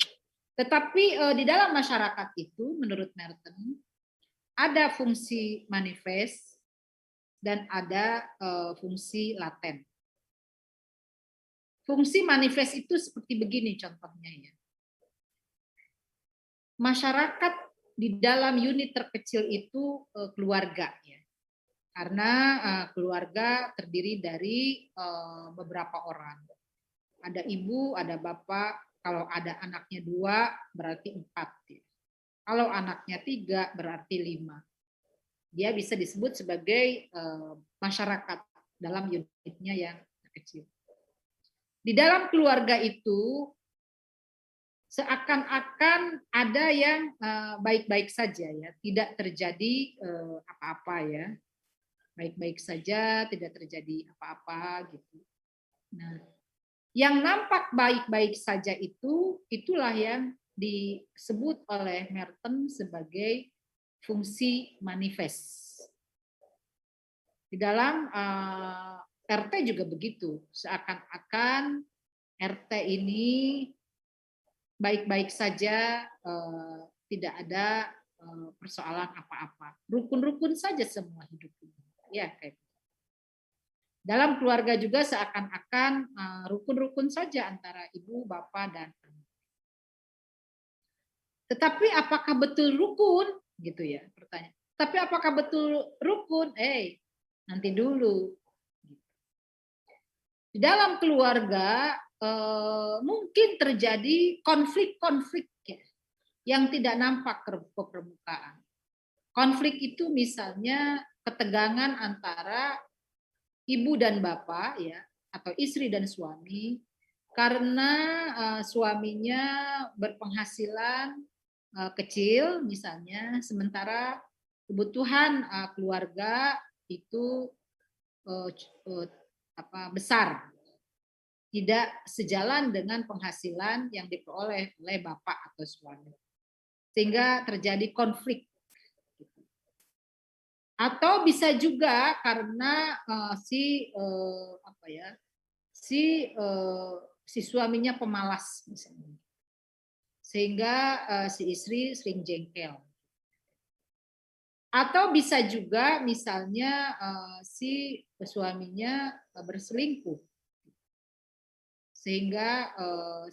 Tetapi di dalam masyarakat itu, menurut Merton, ada fungsi manifest dan ada fungsi laten. Fungsi manifest itu seperti begini contohnya ya. Masyarakat di dalam unit terkecil itu keluarga ya. Karena keluarga terdiri dari beberapa orang. Ada ibu, ada bapak, kalau ada anaknya 2 berarti 4. Ya. Kalau anaknya 3 berarti 5. Dia bisa disebut sebagai masyarakat dalam unitnya yang terkecil. Di dalam keluarga itu seakan-akan ada yang baik-baik saja ya, tidak terjadi apa-apa ya, baik-baik saja, tidak terjadi apa-apa gitu. Nah, yang nampak baik-baik saja itu, itulah yang disebut oleh Merton sebagai fungsi manifest. Di dalam RT juga begitu, seakan-akan RT ini baik-baik saja, tidak ada persoalan apa-apa. Rukun-rukun saja semua hidup ini. Ya, kayak gitu. Dalam keluarga juga seakan-akan rukun-rukun saja antara ibu, bapak, dan anak. Tetapi apakah betul rukun? Gitu ya pertanyaan. Tapi apakah betul rukun? Nanti dulu. Di dalam keluarga mungkin terjadi konflik-konflik ya, yang tidak nampak ke permukaan. Konflik itu misalnya ketegangan antara ibu dan bapak ya, atau istri dan suami, karena suaminya berpenghasilan kecil misalnya, sementara kebutuhan keluarga itu besar, tidak sejalan dengan penghasilan yang diperoleh oleh bapak atau suami, sehingga terjadi konflik. Atau bisa juga karena si suaminya pemalas misalnya, sehingga si istri sering jengkel. Atau bisa juga misalnya si suaminya berselingkuh, sehingga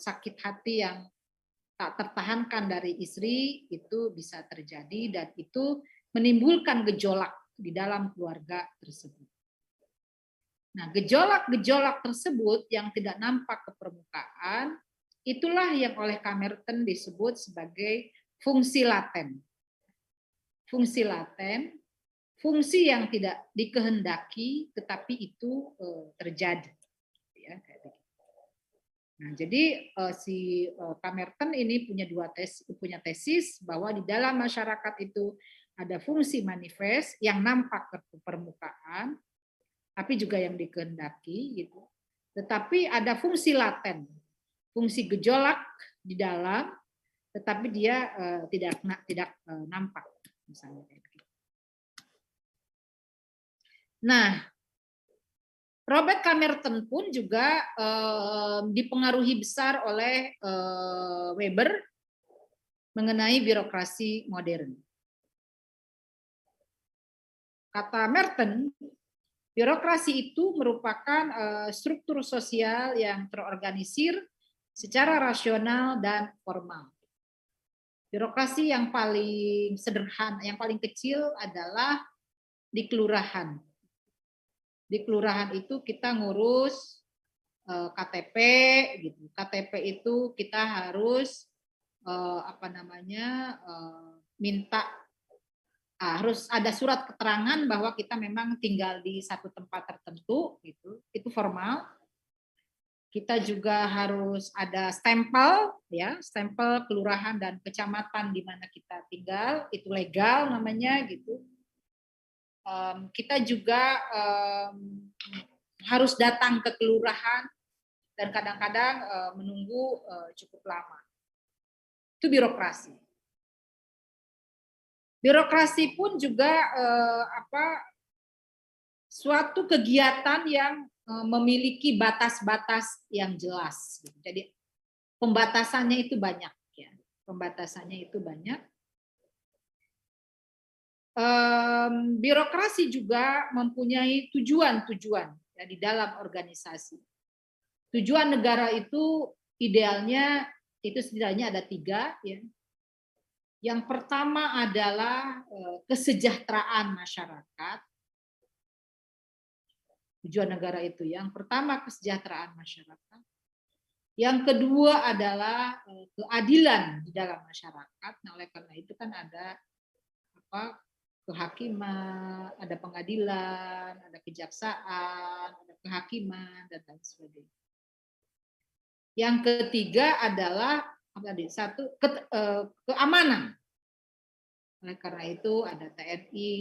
sakit hati yang tak tertahankan dari istri itu bisa terjadi, dan itu menimbulkan gejolak di dalam keluarga tersebut. Nah, gejolak-gejolak tersebut yang tidak nampak ke permukaan, itulah yang oleh K. Merton disebut sebagai fungsi laten. Fungsi laten, fungsi yang tidak dikehendaki, tetapi itu terjadi. Ya, kayak begitu. Nah, jadi si K. Merton ini punya tesis bahwa di dalam masyarakat itu ada fungsi manifest yang nampak ke permukaan, tapi juga yang dikehendaki gitu. Tetapi ada fungsi laten, fungsi gejolak di dalam, tetapi dia tidak nampak, misalnya kayak gitu. Nah, Robert K. Merton pun juga dipengaruhi besar oleh Weber mengenai birokrasi modern. Kata Merton, birokrasi itu merupakan struktur sosial yang terorganisir secara rasional dan formal. Birokrasi yang paling sederhana, yang paling kecil adalah di kelurahan. Di kelurahan itu kita ngurus KTP gitu. KTP itu kita harus minta harus ada surat keterangan bahwa kita memang tinggal di satu tempat tertentu gitu. Itu formal. Kita juga harus ada stempel ya, stempel kelurahan dan kecamatan di mana kita tinggal, itu legal namanya gitu. kita juga harus datang ke kelurahan dan kadang-kadang menunggu cukup lama. Itu birokrasi. Birokrasi pun juga suatu kegiatan yang memiliki batas-batas yang jelas. Jadi pembatasannya itu banyak. Ya. Pembatasannya itu banyak. Birokrasi juga mempunyai tujuan-tujuan ya, di dalam organisasi. Tujuan negara itu idealnya itu setidaknya ada 3. Ya. Yang pertama adalah kesejahteraan masyarakat. Tujuan negara itu yang pertama kesejahteraan masyarakat. Yang kedua adalah keadilan di dalam masyarakat. Nah, oleh karena itu kan ada kehakiman, ada pengadilan, ada kejaksaan, ada kehakiman dan lain sebagainya. Yang ketiga adalah keamanan. Oleh karena itu ada TNI,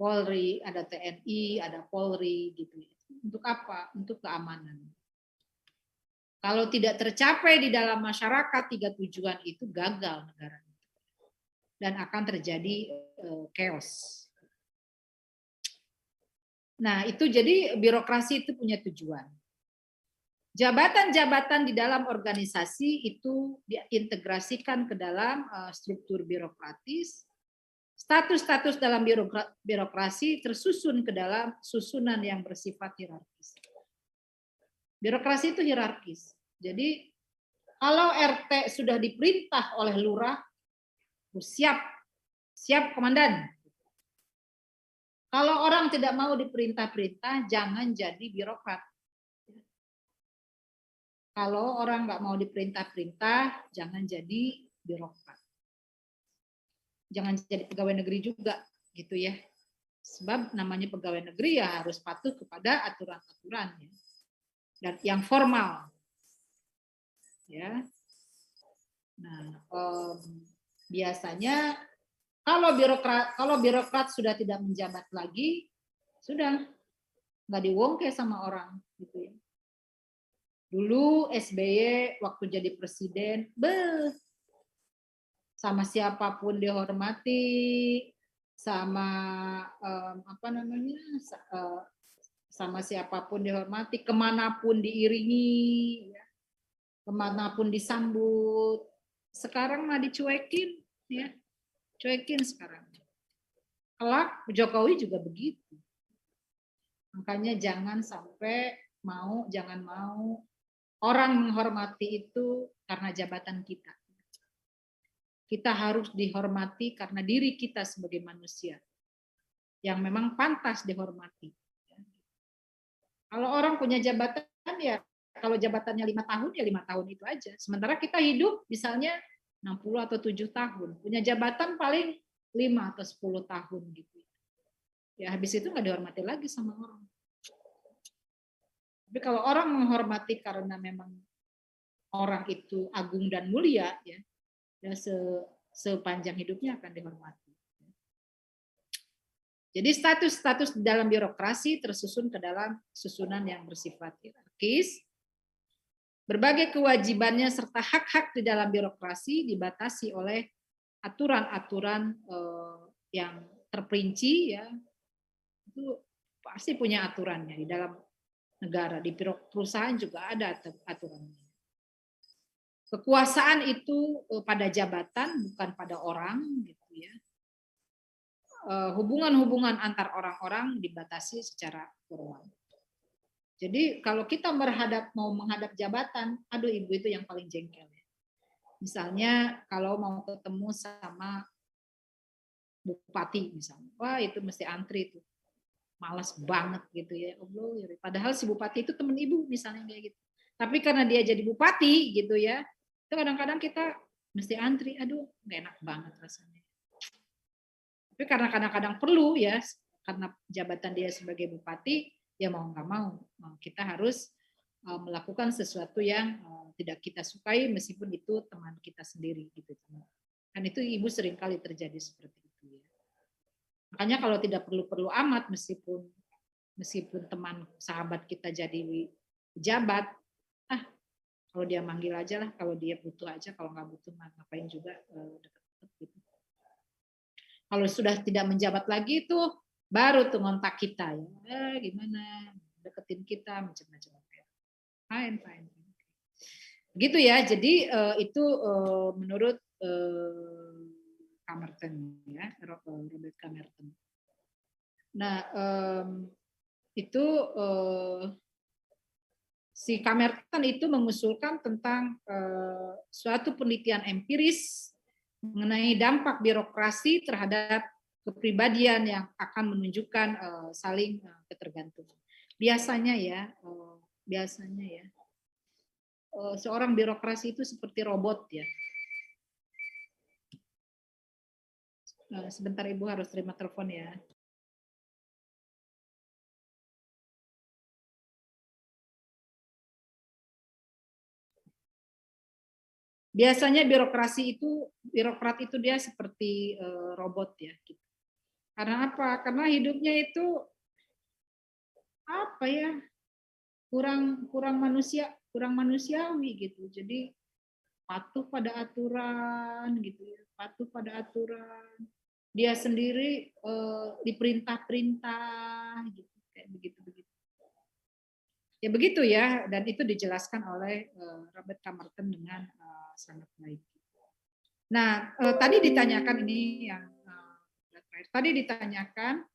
Polri, ada TNI, ada Polri gitu. Untuk apa? Untuk keamanan. Kalau tidak tercapai di dalam masyarakat 3 tujuan itu gagal negara dan akan terjadi chaos. Nah, itu jadi birokrasi itu punya tujuan. Jabatan-jabatan di dalam organisasi itu diintegrasikan ke dalam struktur birokratis. Status-status dalam birokrasi tersusun ke dalam susunan yang bersifat hierarkis. Birokrasi itu hierarkis. Jadi kalau RT sudah diperintah oleh lurah, siap komandan. Kalau orang tidak mau diperintah-perintah, jangan jadi birokrat. Kalau orang nggak mau diperintah-perintah, jangan jadi birokrat. Jangan jadi pegawai negeri juga, gitu ya. Sebab namanya pegawai negeri ya harus patuh kepada aturan-aturan ya. Dan yang formal. Ya. Nah, biasanya kalau birokrat sudah tidak menjabat lagi, sudah nggak diwongke sama orang, gitu ya. Dulu SBY waktu jadi presiden, sama siapapun dihormati, sama sama siapapun dihormati, kemanapun diiringi, ya, kemanapun disambut. Sekarang mah dicuekin, ya, cuekin sekarang. Kelak Jokowi juga begitu. Makanya jangan mau orang menghormati itu karena jabatan kita. Kita harus dihormati karena diri kita sebagai manusia yang memang pantas dihormati. Kalau orang punya jabatan ya, kalau jabatannya 5 tahun ya 5 tahun itu aja. Sementara kita hidup misalnya 60 atau 7 tahun, punya jabatan paling 5 atau 10 tahun gitu. Ya habis itu nggak dihormati lagi sama orang. Tapi kalau orang menghormati karena memang orang itu agung dan mulia, ya sepanjang hidupnya akan dihormati. Jadi status-status dalam birokrasi tersusun ke dalam susunan yang bersifat hierarkis. Berbagai kewajibannya serta hak-hak di dalam birokrasi dibatasi oleh aturan-aturan yang terperinci, ya. Itu pasti punya aturannya di dalam negara, di perusahaan juga ada aturannya. Kekuasaan itu pada jabatan bukan pada orang, gitu ya. Hubungan-hubungan antar orang-orang dibatasi secara formal. Jadi kalau kita mau menghadap jabatan, aduh ibu itu yang paling jengkel. Misalnya kalau mau ketemu sama bupati misalnya, wah itu mesti antri tuh, malas banget gitu ya. Padahal si bupati itu temen ibu misalnya kayak gitu. Tapi karena dia jadi bupati gitu ya, itu kadang-kadang kita mesti antri, aduh nggak enak banget rasanya. Tapi karena kadang-kadang perlu ya, karena jabatan dia sebagai bupati, ya mau nggak mau kita harus melakukan sesuatu yang tidak kita sukai meskipun itu teman kita sendiri gitu. Kan itu ibu sering kali terjadi seperti itu ya. Makanya kalau tidak perlu-perlu amat, meskipun teman sahabat kita jadi pejabat, kalau dia manggil aja lah, kalau dia butuh aja, kalau nggak butuh ngapain juga deket-deket gitu. Kalau sudah tidak menjabat lagi tuh baru tuh ngontak kita ya, gimana deketin kita macam-macam. Fine. Gitu ya. Jadi itu menurut Camerton ya, Robert Camerton. Nah, itu si Camerton itu mengusulkan tentang suatu penelitian empiris mengenai dampak birokrasi terhadap kepribadian yang akan menunjukkan saling ketergantungan. Biasanya ya, seorang birokrasi itu seperti robot ya. Sebentar Ibu harus terima telepon ya. Biasanya birokrat itu dia seperti robot ya. Gitu. Karena apa? Karena hidupnya itu apa ya? Kurang manusiawi gitu. Jadi patuh pada aturan gitu ya. Patuh pada aturan. Dia sendiri diperintah-perintah gitu, kayak begitu. Ya begitu ya, dan itu dijelaskan oleh Robert Camerton dengan sangat baik. Nah, tadi ditanyakan ini yang terakhir. Tadi ditanyakan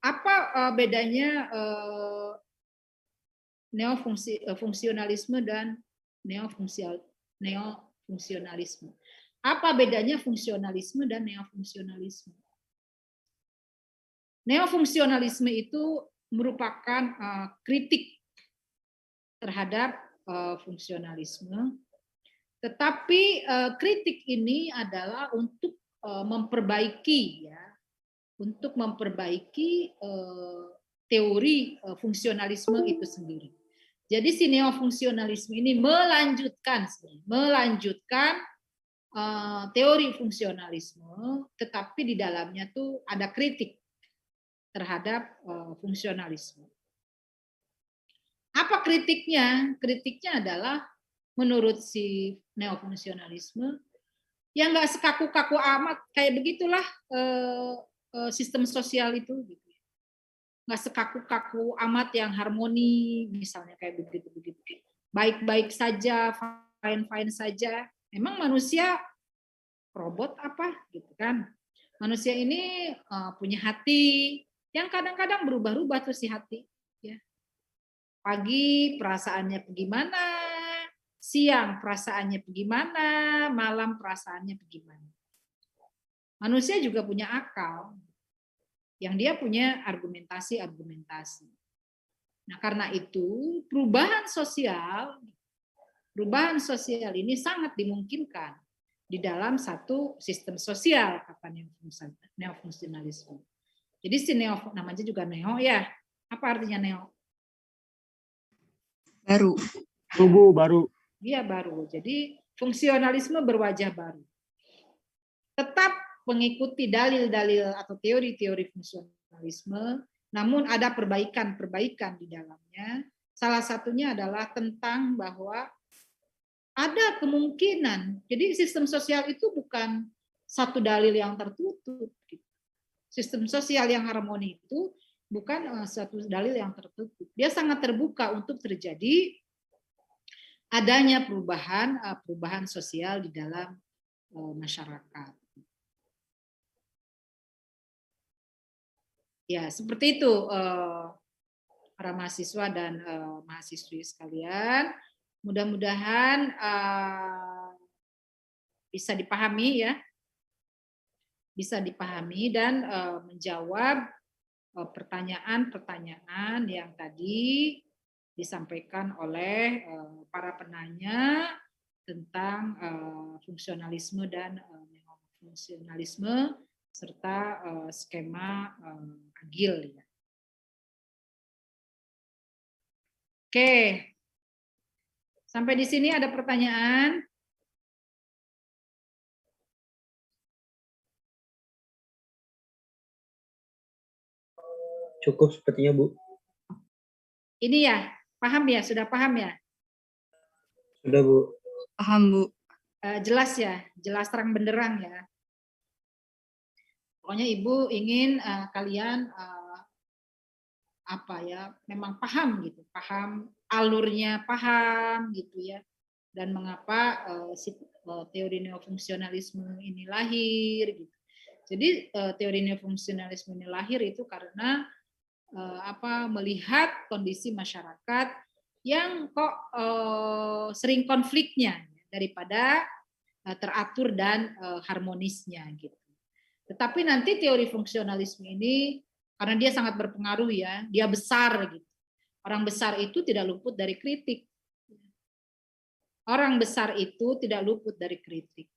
apa bedanya neofungsionalisme dan neofungsionalisme. Apa bedanya fungsionalisme dan neofungsionalisme? Neofungsionalisme itu merupakan kritik terhadap fungsionalisme, tetapi kritik ini adalah untuk memperbaiki teori fungsionalisme itu sendiri. Jadi si neofungsionalisme ini melanjutkan teori fungsionalisme, tetapi di dalamnya tuh ada kritik terhadap fungsionalisme. Apa kritiknya? Kritiknya adalah menurut si neofungsionalisme yang nggak sekaku-kaku amat, kayak begitulah sistem sosial itu. Gitu. Nggak sekaku-kaku amat yang harmoni, misalnya kayak begitu. Baik-baik saja, fine-fine saja. Memang manusia robot apa gitu kan? Manusia ini punya hati yang kadang-kadang berubah-ubah tuh si hati. Ya. Pagi perasaannya bagaimana, siang perasaannya bagaimana, malam perasaannya bagaimana. Manusia juga punya akal, yang dia punya argumentasi. Nah, karena itu perubahan sosial ini sangat dimungkinkan di dalam satu sistem sosial, kata neofungsionalisme. Jadi si namanya juga neo ya. Apa artinya neo? Baru. Baru. Iya, baru. Jadi fungsionalisme berwajah baru. Tetap mengikuti dalil-dalil atau teori-teori fungsionalisme, namun ada perbaikan-perbaikan di dalamnya. Salah satunya adalah tentang bahwa ada kemungkinan. Jadi sistem sosial itu bukan satu dalil yang tertutup. Sistem sosial yang harmoni itu bukan satu dalil yang tertutup. Dia sangat terbuka untuk terjadi adanya perubahan sosial di dalam masyarakat. Ya, seperti itu para mahasiswa dan mahasiswi sekalian. Mudah-mudahan bisa dipahami ya. Bisa dipahami dan menjawab pertanyaan-pertanyaan yang tadi disampaikan oleh para penanya tentang fungsionalisme dan neofungsionalisme serta skema agil ya. Oke. Sampai di sini ada pertanyaan? Cukup sepertinya, Bu. Ini ya, paham ya? Sudah paham ya? Sudah, Bu. Paham, Bu. Jelas ya? Jelas terang benderang ya? Pokoknya Ibu ingin kalian apa ya, memang paham gitu, paham alurnya, paham gitu ya, dan mengapa teori neofungsionalisme ini lahir gitu. Jadi teori neofungsionalisme ini lahir itu karena melihat kondisi masyarakat yang kok sering konfliknya daripada teratur dan harmonisnya gitu. Tetapi nanti teori fungsionalisme ini karena dia sangat berpengaruh ya, dia besar gitu. Orang besar itu tidak luput dari kritik. Orang besar itu tidak luput dari kritik.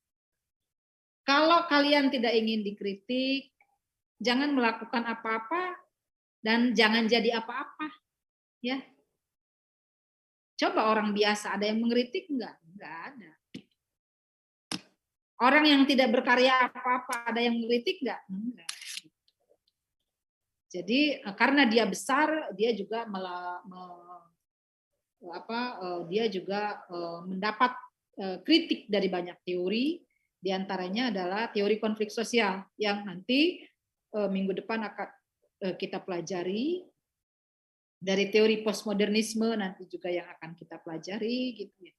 Kalau kalian tidak ingin dikritik, jangan melakukan apa-apa dan jangan jadi apa-apa. Ya. Coba orang biasa ada yang mengkritik enggak? Enggak ada. Orang yang tidak berkarya apa-apa ada yang mengkritik enggak? Enggak. Jadi karena dia besar, dia juga mendapat kritik dari banyak teori, diantaranya adalah teori konflik sosial yang nanti minggu depan akan kita pelajari, dari teori postmodernisme nanti juga yang akan kita pelajari gitu ya.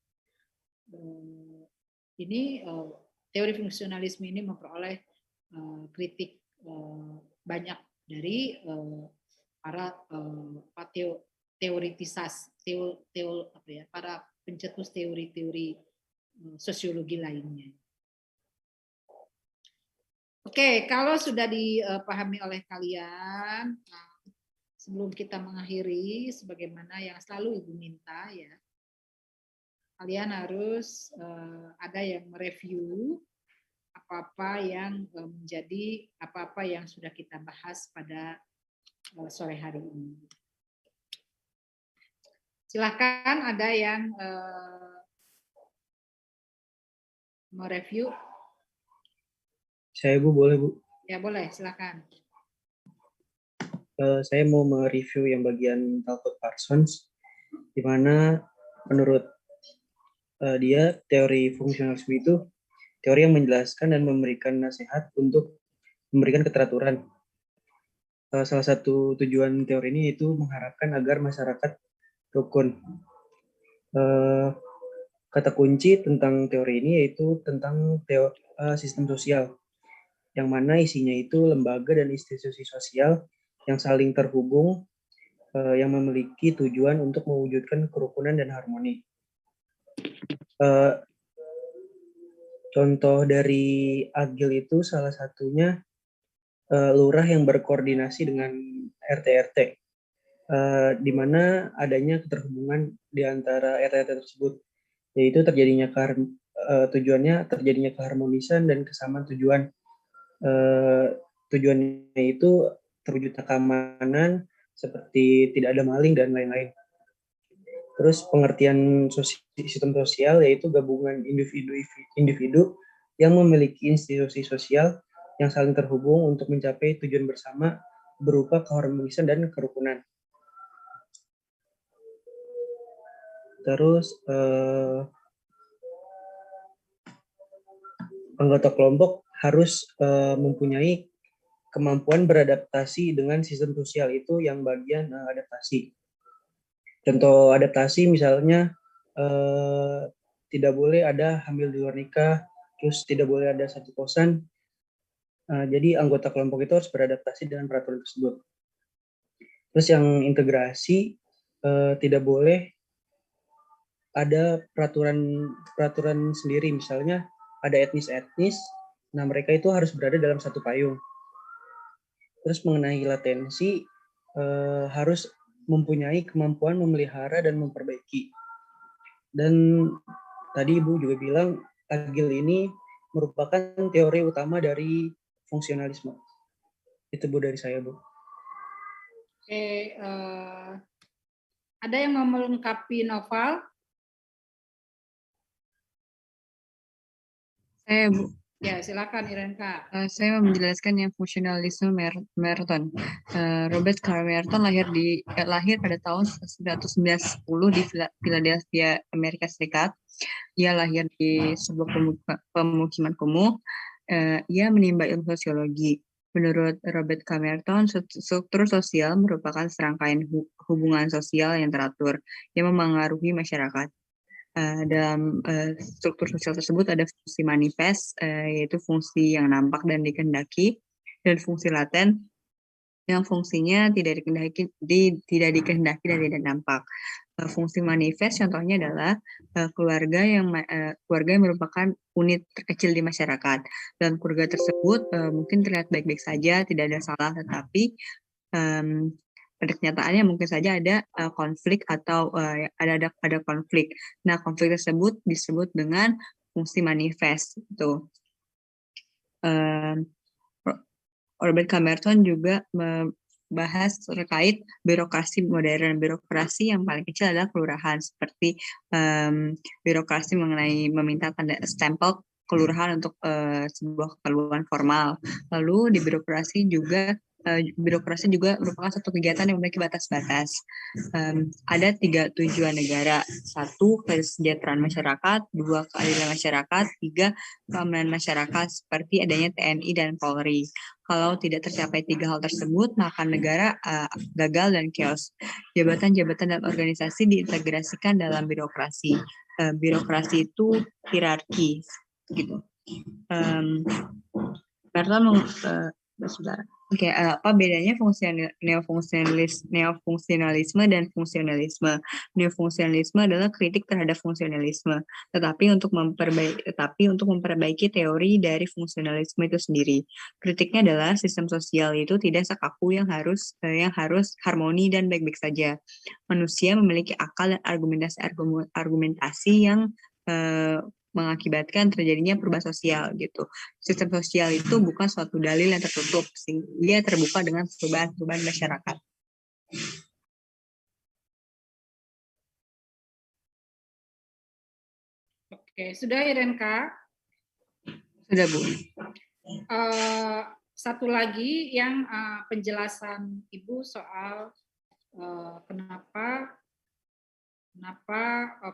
Ini teori fungsionalisme ini memperoleh kritik banyak dari para para pencetus teori-teori sosiologi lainnya. Oke, kalau sudah dipahami oleh kalian, sebelum kita mengakhiri, sebagaimana yang selalu Ibu minta ya, kalian harus ada yang mereview apa-apa yang menjadi apa-apa yang sudah kita bahas pada sore hari ini. Silakan ada yang mereview. Saya, Bu, boleh, Bu? Ya boleh, silakan. Saya mau mereview yang bagian Talcott Parsons, di mana menurut dia teori fungsionalisme itu teori yang menjelaskan dan memberikan nasihat untuk memberikan keteraturan. Salah satu tujuan teori ini yaitu mengharapkan agar masyarakat rukun. Kata kunci tentang teori ini yaitu tentang sistem sosial, yang mana isinya itu lembaga dan institusi sosial yang saling terhubung, yang memiliki tujuan untuk mewujudkan kerukunan dan harmoni. Contoh dari Agil itu salah satunya lurah yang berkoordinasi dengan RT-RT, di mana adanya keterhubungan di antara RT-RT tersebut, yaitu tujuannya terjadinya keharmonisan dan kesamaan tujuan. Tujuannya itu terwujudnya keamanan seperti tidak ada maling dan lain-lain. Terus pengertian sistem sosial yaitu gabungan individu yang memiliki institusi sosial yang saling terhubung untuk mencapai tujuan bersama berupa keharmonisan dan kerukunan. Terus anggota kelompok harus mempunyai kemampuan beradaptasi dengan sistem sosial itu yang bagian adaptasi. Contoh adaptasi misalnya tidak boleh ada hamil di luar nikah, terus tidak boleh ada satu kosan. Jadi anggota kelompok itu harus beradaptasi dengan peraturan tersebut. Terus yang integrasi tidak boleh ada peraturan sendiri, misalnya ada etnis-etnis, nah mereka itu harus berada dalam satu payung. Terus mengenai latensi harus mempunyai kemampuan memelihara dan memperbaiki. Dan tadi Ibu juga bilang Agil ini merupakan teori utama dari fungsionalisme. Itu Bu dari saya, Bu. Oke, ada yang mau melengkapi Noval? Saya, Bu. Ya, silakan Irenka. Saya mau menjelaskan yang fungsionalisme Merton. Robert Carl Merton lahir pada tahun 1910 di Philadelphia, Amerika Serikat. Ia lahir di sebuah pemukiman kumuh. Ia menimba ilmu sosiologi. Menurut Robert K. Merton, struktur sosial merupakan serangkaian hubungan sosial yang teratur yang memengaruhi masyarakat. Dalam struktur sosial tersebut ada fungsi manifest, yaitu fungsi yang nampak dan dikehendaki, dan fungsi laten yang fungsinya tidak dikehendaki dan tidak nampak. Fungsi manifest contohnya adalah keluarga yang merupakan unit terkecil di masyarakat. Dalam keluarga tersebut mungkin terlihat baik-baik saja, tidak ada salah, tetapi pada kenyataannya mungkin saja ada konflik atau ada konflik. Nah, konflik tersebut disebut dengan fungsi manifest. Itu. Robert K. Merton juga membahas terkait birokrasi modern. Birokrasi yang paling kecil adalah kelurahan, seperti birokrasi mengenai meminta tanda stempel kelurahan untuk sebuah keperluan formal. Lalu di birokrasi juga merupakan satu kegiatan yang memiliki batas-batas. Ada 3 tujuan negara. 1, kesejahteraan masyarakat. 2, keadilan masyarakat. 3, keamanan masyarakat seperti adanya TNI dan Polri. Kalau tidak tercapai 3 hal tersebut, maka negara gagal dan chaos. Jabatan-jabatan dan organisasi diintegrasikan dalam birokrasi. Birokrasi itu hierarki, gitu. Merton saudara. Oke, apa bedanya neofungsionalisme dan fungsionalisme? Neofungsionalisme adalah kritik terhadap fungsionalisme, tetapi untuk memperbaiki teori dari fungsionalisme itu sendiri. Kritiknya adalah sistem sosial itu tidak sekaku yang harus harmoni dan baik-baik saja. Manusia memiliki akal dan argumentasi yang mengakibatkan terjadinya perubahan sosial gitu. Sistem sosial itu bukan suatu dalil yang tertutup, dia terbuka dengan perubahan masyarakat. Oke, sudah Irenka? Sudah, Bu. Satu lagi yang penjelasan Ibu soal kenapa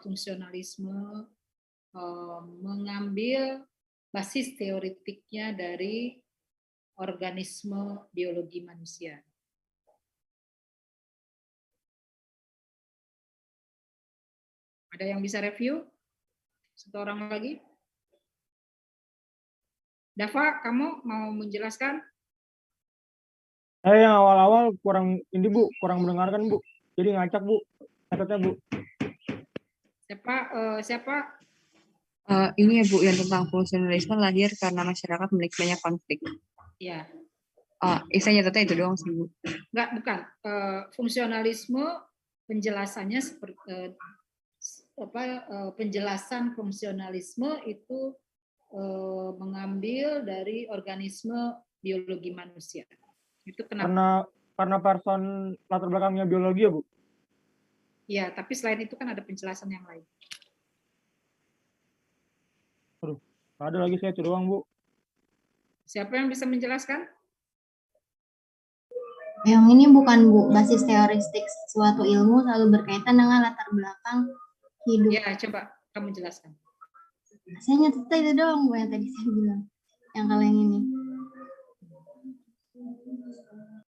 fungsionalisme mengambil basis teoretiknya dari organisme biologi manusia. Ada yang bisa review? Satu orang lagi? Dava, kamu mau menjelaskan? Saya yang awal-awal kurang mendengarkan, Bu. Jadi ngacak, Bu. Catatnya, Bu. Siapa? Ini ya, Bu, yang tentang fungsionalisme lahir karena masyarakat memiliki banyak konflik. Ya. Saya nyatetnya itu doang sih, Bu. Enggak, bukan. Fungsionalisme penjelasannya seperti penjelasan fungsionalisme itu mengambil dari organisme biologi manusia. Itu kenapa? Karena person latar belakangnya biologi ya, Bu? Ya, tapi selain itu kan ada penjelasan yang lain. Aduh, ada lagi saya itu doang, Bu. Siapa yang bisa menjelaskan? Yang ini bukan, Bu, basis teoretik suatu ilmu selalu berkaitan dengan latar belakang hidup. Ya, coba kamu jelaskan. Saya nyatet itu doang, Bu, yang tadi saya bilang. Yang kalau yang ini.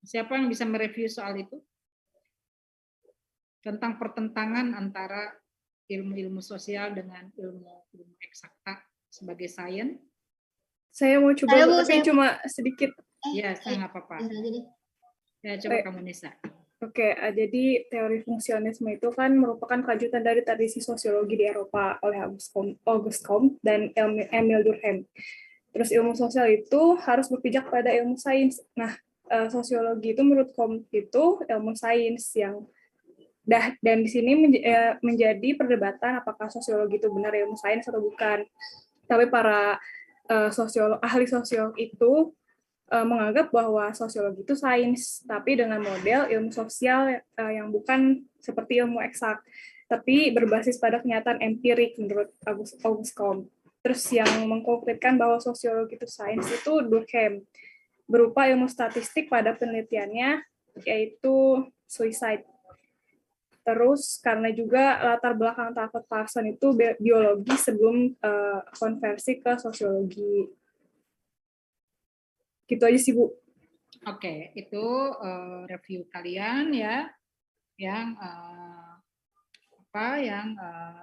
Siapa yang bisa mereview soal itu? Tentang pertentangan antara ilmu-ilmu sosial dengan ilmu eksakta sebagai sains. Saya mau coba, tapi cuma sedikit. Ya, saya nggak apa-apa. Ya, coba kamu, Nisa. Oke, jadi teori fungsionalisme itu kan merupakan kelanjutan dari tradisi sosiologi di Eropa oleh Auguste Comte dan Emile Durkheim. Terus ilmu sosial itu harus berpijak pada ilmu sains. Nah, sosiologi itu menurut Comte itu ilmu sains yang dan di sini menjadi perdebatan apakah sosiologi itu benar ilmu sains atau bukan. Tapi para ahli sosiolog itu menganggap bahwa sosiologi itu sains, tapi dengan model ilmu sosial yang bukan seperti ilmu eksak, tapi berbasis pada kenyataan empirik menurut Auguste Comte. Terus yang mengkonkretkan bahwa sosiologi itu sains itu Durkheim, berupa ilmu statistik pada penelitiannya, yaitu suicide. Terus karena juga latar belakang Talcott Parsons itu biologi sebelum konversi ke sosiologi. Gitu aja sih, Bu. Oke, itu review kalian ya, yang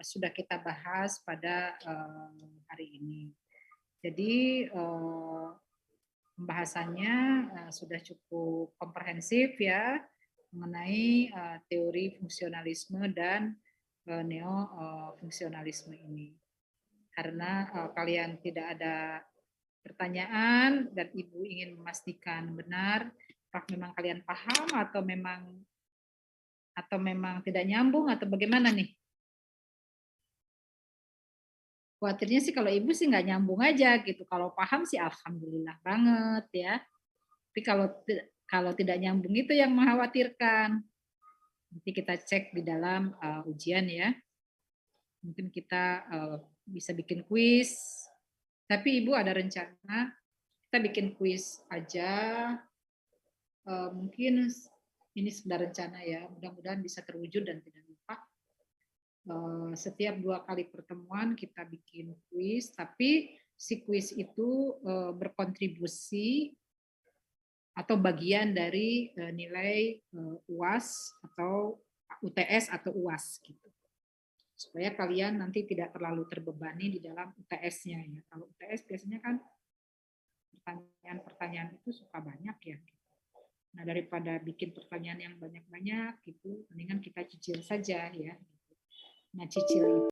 sudah kita bahas pada hari ini. Jadi pembahasannya sudah cukup komprehensif ya, mengenai teori fungsionalisme dan neo-fungsionalisme ini. Karena kalian tidak ada pertanyaan dan Ibu ingin memastikan benar, apakah memang kalian paham atau memang tidak nyambung atau bagaimana nih? Khawatirnya sih kalau Ibu sih nggak nyambung aja gitu. Kalau paham sih alhamdulillah banget ya. Tapi kalau tidak nyambung itu yang mengkhawatirkan. Nanti kita cek di dalam ujian ya. Mungkin kita bisa bikin kuis. Tapi Ibu ada rencana kita bikin kuis aja. Mungkin ini sudah rencana ya. Mudah-mudahan bisa terwujud dan tidak lupa. Setiap 2 kali pertemuan kita bikin kuis. Tapi si kuis itu berkontribusi atau bagian dari nilai UAS atau UTS atau UAS gitu. Supaya kalian nanti tidak terlalu terbebani di dalam UTS-nya ya. Kalau UTS biasanya kan pertanyaan-pertanyaan itu suka banyak ya. Nah, daripada bikin pertanyaan yang banyak-banyak gitu, mendingan kita cicil saja ya. Nah, cicil itu